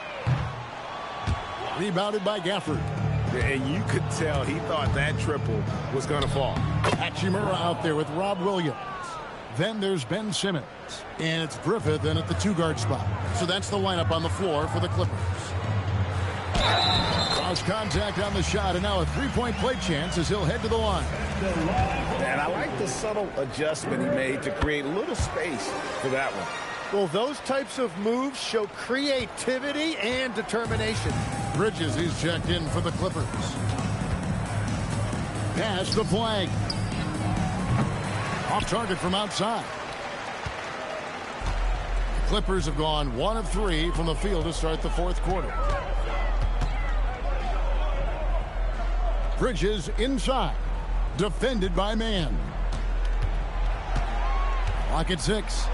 Rebounded by Gafford. And you could tell he thought that triple was going to fall. Hachimura out there with Rob Williams. Then there's Ben Simmons. And it's Griffith in at the 2-guard spot. So that's the lineup on the floor for the Clippers. Cross contact on the shot, and now a three-point play chance as he'll head to the line. And I like the subtle adjustment he made to create a little space for that one. Well, those types of moves show creativity and determination. Bridges, he's checked in for the Clippers. Pass the flag. Off target from outside. The Clippers have gone 1 of 3 from the field to start the fourth quarter. Bridges inside. Defended by Man. Clock at 6.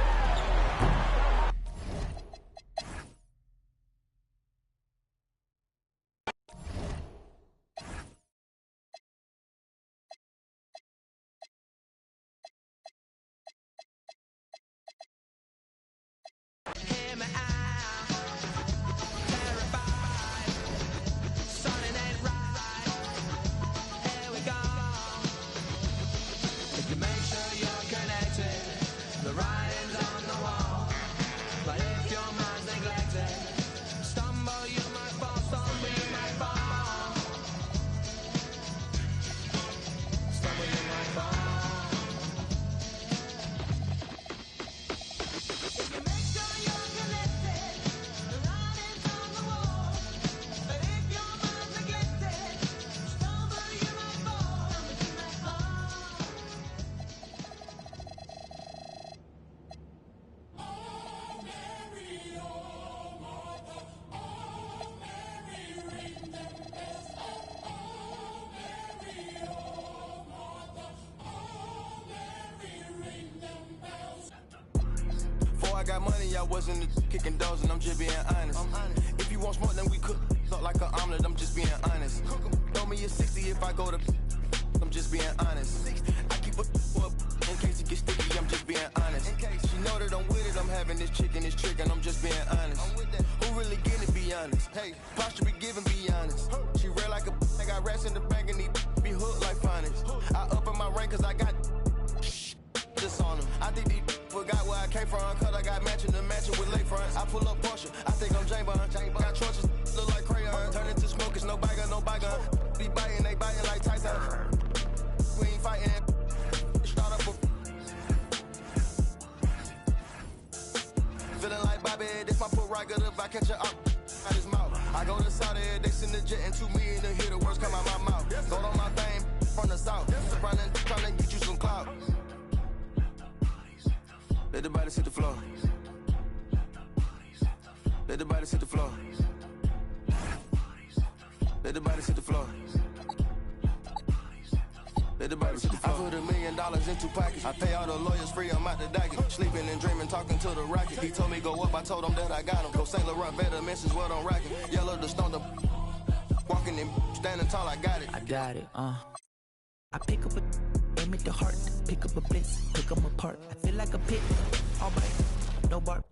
I got money, I wasn't kicking doors, and I'm just being honest. If you want smoke, then we cook like an omelet, I'm just being honest. Throw me a 60 if just being honest. I keep a in case it gets sticky, I'm just being honest. She know that I'm with it, I'm having this chick and this trick, and I'm just being honest. Who really get it, be honest? Hey, posture be giving, be honest. She real like a I got rats in the bag and need be hooked like phonics. I up in my rank cause I got this on them. I think these forgot where I came from, cause I got matching with lake fronts. I pull up Porsche, I think I'm Jane Bond. Got trunches, look like crayon. Turn into smoke, it's no bygone, no bygone. Be biting, they biting like Tyson. We ain't fighting. Start up feeling like Bobby, this my put right good if I catch her up out his mouth. I go to Saudi, they send the jet and 2 million to hear the words come out my mouth. Go on my thing from the south, trying to get you some clout. Let the body hit the floor. Let the body hit the floor. Let the body hit the floor. Let the body hit the floor. I put $1 million in 2 pockets. I pay all the lawyers free, I'm out the docket. Sleeping and dreaming, talking to the rocket. He told me go up, I told him that I got him. Go St. Laurent, better mentions what I'm rocking. Yellow the stone, the walking and standing tall, I got it. I got it, I pick up a, aim at the heart, pick up a blitz, pick them apart. I feel like a pit, all right, no bark.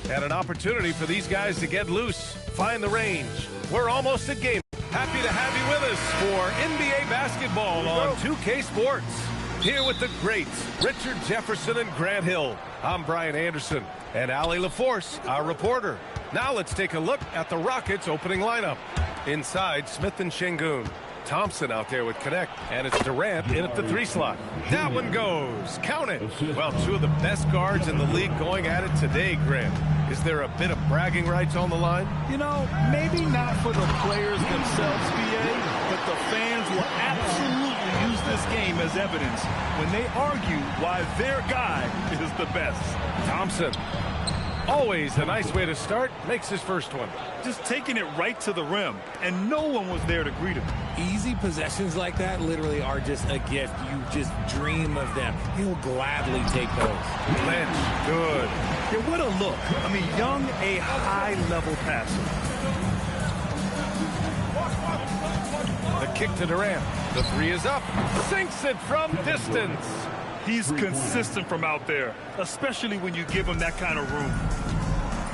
And an opportunity for these guys to get loose, find the range. We're almost at game. Happy to have you with us for NBA basketball on 2K Sports. Here with the greats, Richard Jefferson and Grant Hill. I'm Brian Anderson and Allie LaForce, our reporter. Now let's take a look at the Rockets' opening lineup. Inside, Smith and Şengün. Thompson out there with Connect, and it's Durant in at the 3 slot. That one goes. Count it. Well, 2 of the best guards in the league going at it today, Grant. Is there a bit of bragging rights on the line? You know, maybe not for the players themselves, BA, but the fans will absolutely use this game as evidence when they argue why their guy is the best. Thompson, always a nice way to start, makes his first one. Just taking it right to the rim, and no one was there to greet him. Easy possessions like that literally are just a gift. You just dream of them. He'll gladly take those. Lynch, good. Yeah, what a look. I mean, Young, a high-level passer. The kick to Durant. The 3 is up. Sinks it from distance. He's consistent from out there, especially when you give him that kind of room.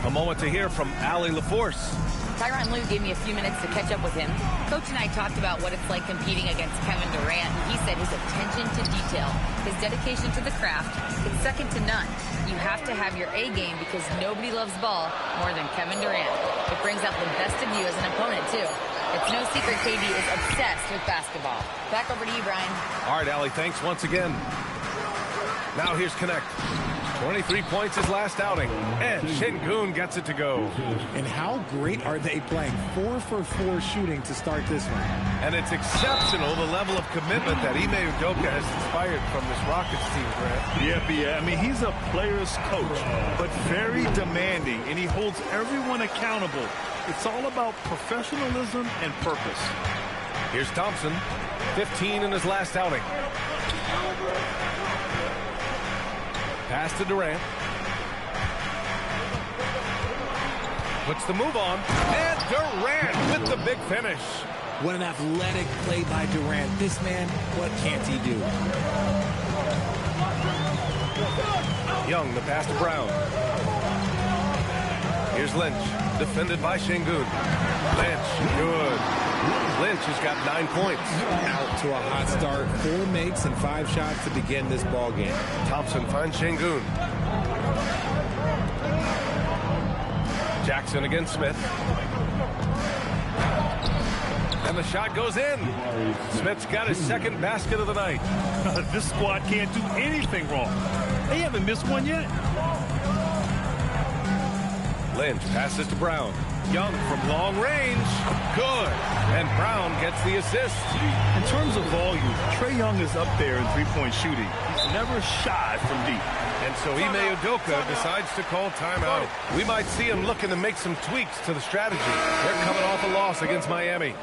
A moment to hear from Allie LaForce. Tyronn Lue gave me a few minutes to catch up with him. Coach and I talked about what it's like competing against Kevin Durant. He said his attention to detail, his dedication to the craft, is second to none. You have to have your A game because nobody loves ball more than Kevin Durant. It brings out the best of you as an opponent, too. It's no secret KD is obsessed with basketball. Back over to you, Brian. All right, Allie, thanks once again. Now here's Connect. 23 points his last outing, and Şengün gets it to go. And how great are they playing? 4 for 4 shooting to start this one. And it's exceptional, the level of commitment that Ime Udoka has inspired from this Rockets team, Grant. Yeah. I mean, he's a player's coach, but very demanding, and he holds everyone accountable. It's all about professionalism and purpose. Here's Thompson, 15 in his last outing. Pass to Durant. Puts the move on. And Durant with the big finish. What an athletic play by Durant. This man, what can't he do? Young, the pass to Brown. Here's Lynch. Defended by Şengün. Lynch, good. Lynch has got 9 points. Out to a hot start. 4 makes and 5 shots to begin this ball game. Thompson finds Şengün. Jackson against Smith. And the shot goes in. Smith's got his second basket of the night. This squad can't do anything wrong. They haven't missed one yet. Lynch passes to Brown. Young from long range. Good. And Brown gets the assist. In terms of volume, Trae Young is up there in three-point shooting. He's never shy from deep. And so Ime Udoka decides to call timeout. We might see him looking to make some tweaks to the strategy. They're coming off a loss against Miami.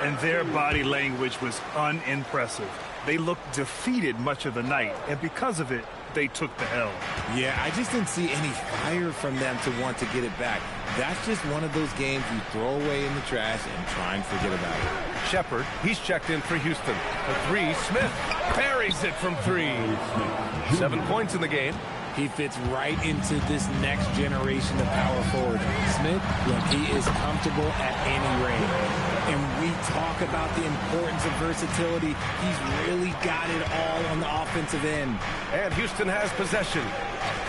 And their body language was unimpressive. They looked defeated much of the night, and because of it, they took the L. Yeah, I just didn't see any fire from them to want to get it back. That's just one of those games you throw away in the trash and try and forget about it. Shepard, he's checked in for Houston. For 3, Smith buries it from 3. 7 points in the game. He fits right into this next generation of power forward. Smith, look, he is comfortable at any range. And we talk about the importance of versatility. He's really got it all on the offensive end. And Houston has possession.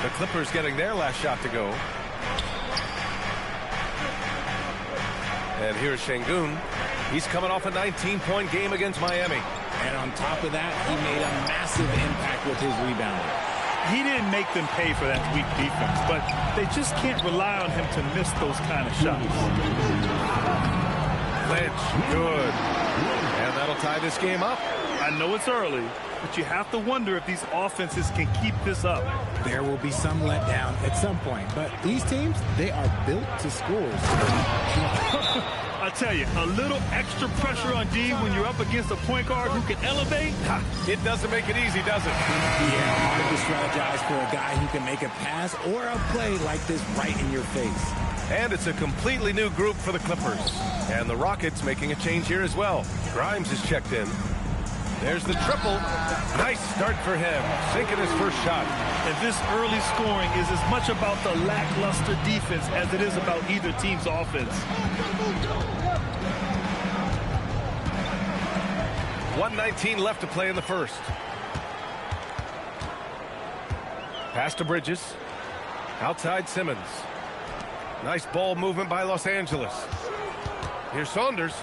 The Clippers getting their last shot to go. And here's Şengün. He's coming off a 19-point game against Miami. And on top of that, he made a massive impact with his rebounding. He didn't make them pay for that weak defense, but they just can't rely on him to miss those kind of shots. Lynch, good. And that'll tie this game up. I know it's early, but you have to wonder if these offenses can keep this up. There will be some letdown at some point, but these teams, they are built to score. I tell you, a little extra pressure on D when you're up against a point guard who can elevate. It doesn't make it easy, does it? Yeah, hard to strategize for a guy who can make a pass or a play like this right in your face. And it's a completely new group for the Clippers. And the Rockets making a change here as well. Grimes is checked in. There's the triple. Nice start for him. Sinking his first shot. And this early scoring is as much about the lackluster defense as it is about either team's offense. 1:19 left to play in the first. Pass to Bridges. Outside Simmons. Nice ball movement by Los Angeles. Here's Saunders.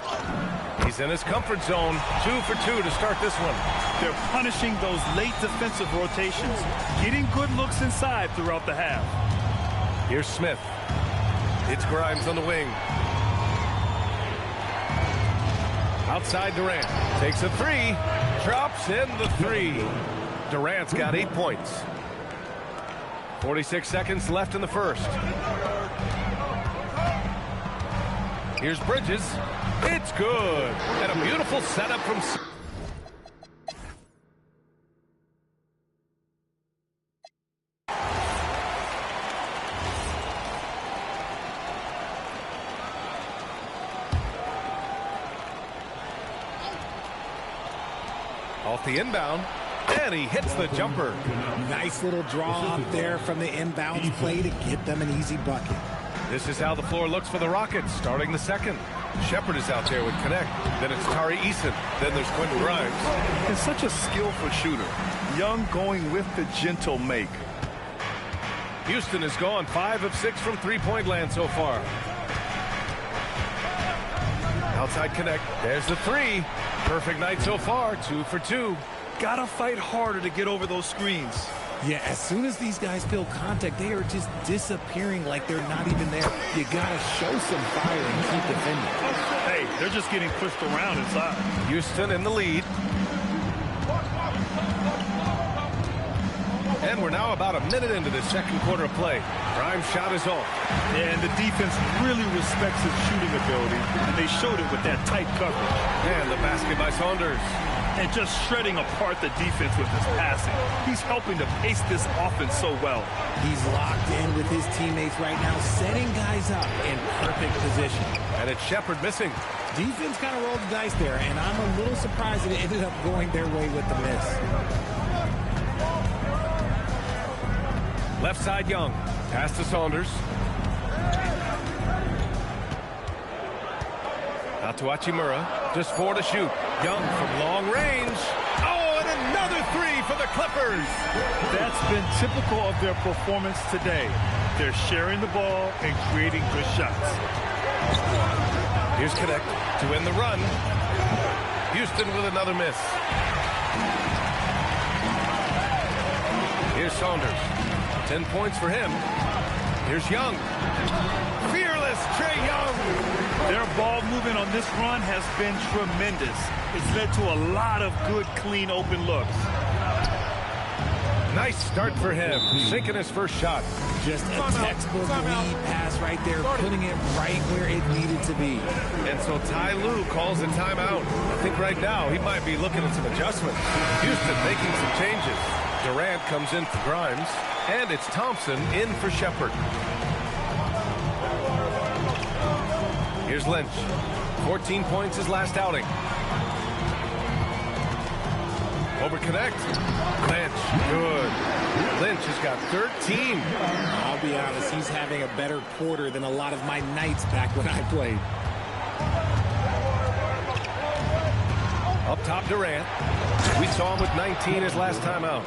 He's in his comfort zone. 2 for 2 to start this one. They're punishing those late defensive rotations, getting good looks inside throughout the half. Here's Smith. It's Grimes on the wing. Outside Durant. Takes a 3. Drops in the 3. Durant's got 8 points. 46 seconds left in the first. Here's Bridges. It's good. And a beautiful setup from... Off the inbound. And he hits the jumper. Nice little draw up there from the inbounds play to get them an easy bucket. This is how the floor looks for the Rockets, starting the second. Shepard is out there with Connect. Then it's Tari Eason. Then there's Quentin Grimes. And such a skillful shooter. Young going with the gentle make. Houston has gone 5 of 6 from three-point land so far. Outside Connect. There's the 3. Perfect night so far. 2 for 2. Gotta fight harder to get over those screens. Yeah, as soon as these guys feel contact, they are just disappearing like they're not even there. You gotta show some fire and keep defending. Hey, they're just getting pushed around inside. Houston in the lead. And we're now about a minute into the second quarter of play. Grimes' shot is off. Yeah, and the defense really respects his shooting ability, and they showed it with that tight coverage. And the basket by Saunders. And just shredding apart the defense with his passing. He's helping to pace this offense so well. He's locked in with his teammates right now, setting guys up in perfect position. And it's Shepard missing. Defense kind of rolled the dice there, and I'm a little surprised that it ended up going their way with the miss. Left side Young. Pass to Saunders. Out to Hachimura. Just 4 to shoot. Young from long range. Oh, and another 3 for the Clippers. That's been typical of their performance today. They're sharing the ball and creating good shots. Here's Connect to win the run. Houston with another miss. Here's Saunders. 10 points for him. Here's Young. Fearless Trae Young. Their ball movement on this run has been tremendous. It's led to a lot of good, clean, open looks. Nice start for him. Sinking his first shot. Just a textbook lead pass right there, putting it right where it needed to be. And so Ty Lue calls a timeout. I think right now he might be looking at some adjustments. Houston making some changes. Durant comes in for Grimes, and it's Thompson in for Shepherd. Here's Lynch. 14 points his last outing. Over connect. Lynch, good. Lynch has got 13. I'll be honest, he's having a better quarter than a lot of my nights back when I played. Up top, Durant. We saw him with 19 his last time out.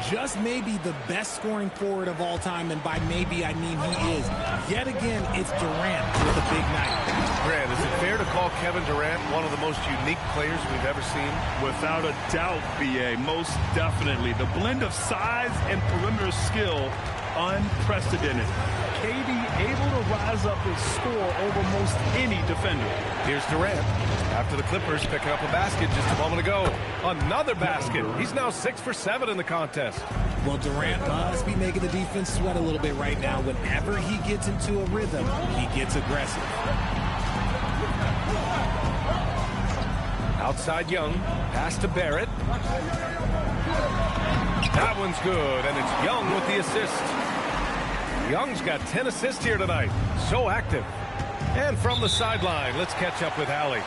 Just maybe the best scoring forward of all time, and by maybe I mean he is. Yet again, it's Durant with a big night. Grant, is it fair to call Kevin Durant one of the most unique players we've ever seen? Without a doubt, B.A., most definitely. The blend of size and perimeter skill, unprecedented. KD able to rise up and score over most any defender. Here's Durant. After the Clippers picking up a basket just a moment ago. Another basket. He's now 6 for 7 in the contest. Well, Durant must be making the defense sweat a little bit right now. Whenever he gets into a rhythm, he gets aggressive. Outside Young. Pass to Barrett. That one's good, and it's Young with the assist. Young's got 10 assists here tonight. So active. And from the sideline, let's catch up with Allie.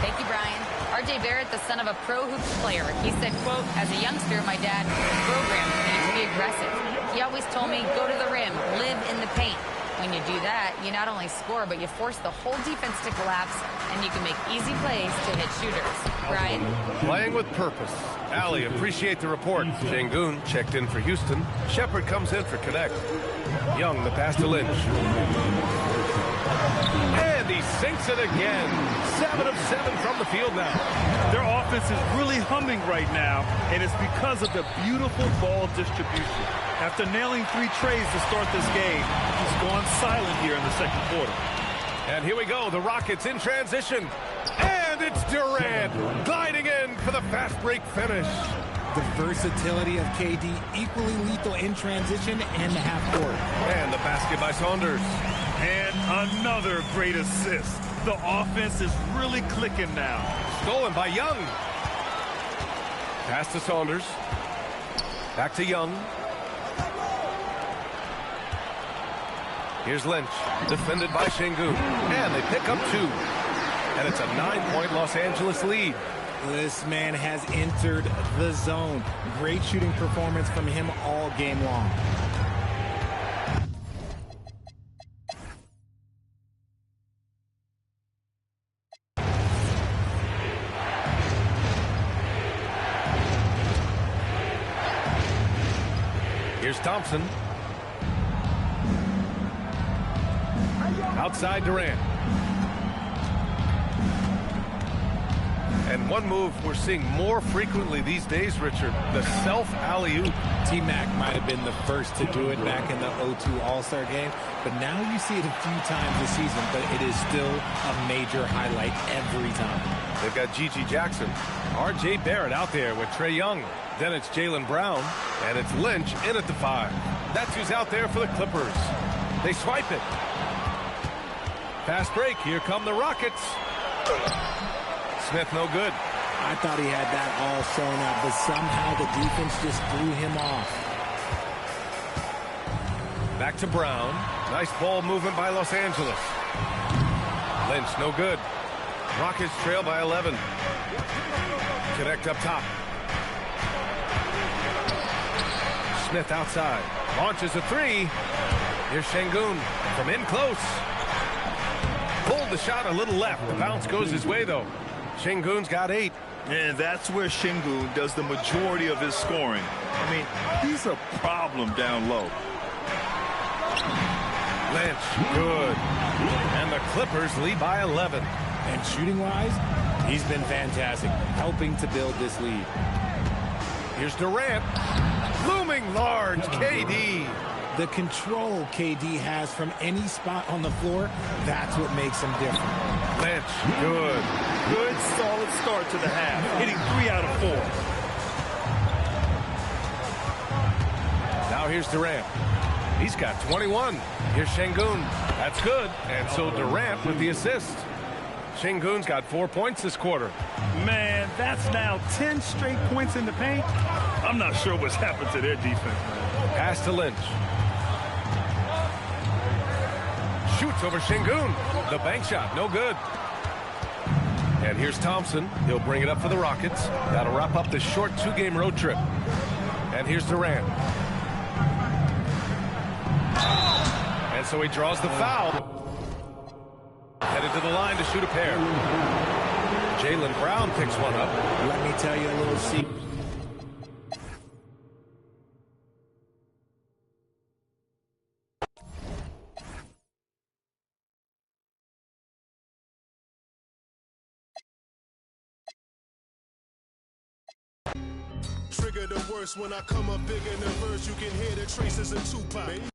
Thank you, Brian. R.J. Barrett, the son of a pro hoops player. He said, quote, as a youngster, my dad programmed me to be aggressive. He always told me, go to the rim, live in the paint. When you do that, you not only score, but you force the whole defense to collapse, and you can make easy plays to hit shooters. Brian? Playing with purpose. Allie, appreciate the report. Şengün checked in for Houston. Shepherd comes in for Connect. Young, the pass to Lynch. And he sinks it again. 7 of 7 from the field now. Their offense is really humming right now, and it's because of the beautiful ball distribution. After nailing 3 trays to start this game, he's gone silent here in the second quarter. And here we go, the Rockets in transition. And it's Durant gliding in for the fast break finish. The versatility of KD, equally lethal in transition and the half court. And the basket by Saunders. And another great assist. The offense is really clicking now. Stolen by Young. Pass to Saunders. Back to Young. Here's Lynch, defended by Şengün. And they pick up 2. And it's a 9-point Los Angeles lead. This man has entered the zone. Great shooting performance from him all game long. Here's Thompson. Outside Durant. And one move we're seeing more frequently these days, Richard, the self-alley-oop. T-Mac might have been the first to do it back in the 02 All-Star game, but now you see it a few times this season, but it is still a major highlight every time. They've got Gigi Jackson. R.J. Barrett out there with Trae Young. Then it's Jaylen Brown, and it's Lynch in at the 5. That's who's out there for the Clippers. They swipe it. Fast break. Here come the Rockets. Smith no good. I thought he had that all sewn up, but somehow the defense just threw him off. Back to Brown. Nice ball movement by Los Angeles. Lynch no good. Rockets trail by 11. Connect up top. Smith outside. Launches a 3. Here's Şengün from in close. Pulled the shot a little left. The bounce goes his way, though. Şengün's got 8. And that's where Şengün does the majority of his scoring. I mean, he's a problem down low. Lynch, good. And the Clippers lead by 11. And shooting-wise, he's been fantastic, helping to build this lead. Here's Durant. Looming large, KD. The control KD has from any spot on the floor, that's what makes him different. Lynch, good. Good, solid start to the half, hitting 3 out of 4. Now here's Durant. He's got 21. Here's Şengün. That's good. And so Durant with the assist. Şengün's got 4 points this quarter. Man, man. That's now 10 straight points in the paint. I'm not sure what's happened to their defense, man. Pass to Lynch. Shoots over Şengün. The bank shot, no good. And here's Thompson. He'll bring it up for the Rockets. That'll wrap up this short 2-game road trip. And here's Durant. And so he draws the foul. Headed to the line to shoot a pair. Jaylen Brown picks one up. Let me tell you a little secret. Trigger the worst when I come up big in the verse. You can hear the traces of Tupac.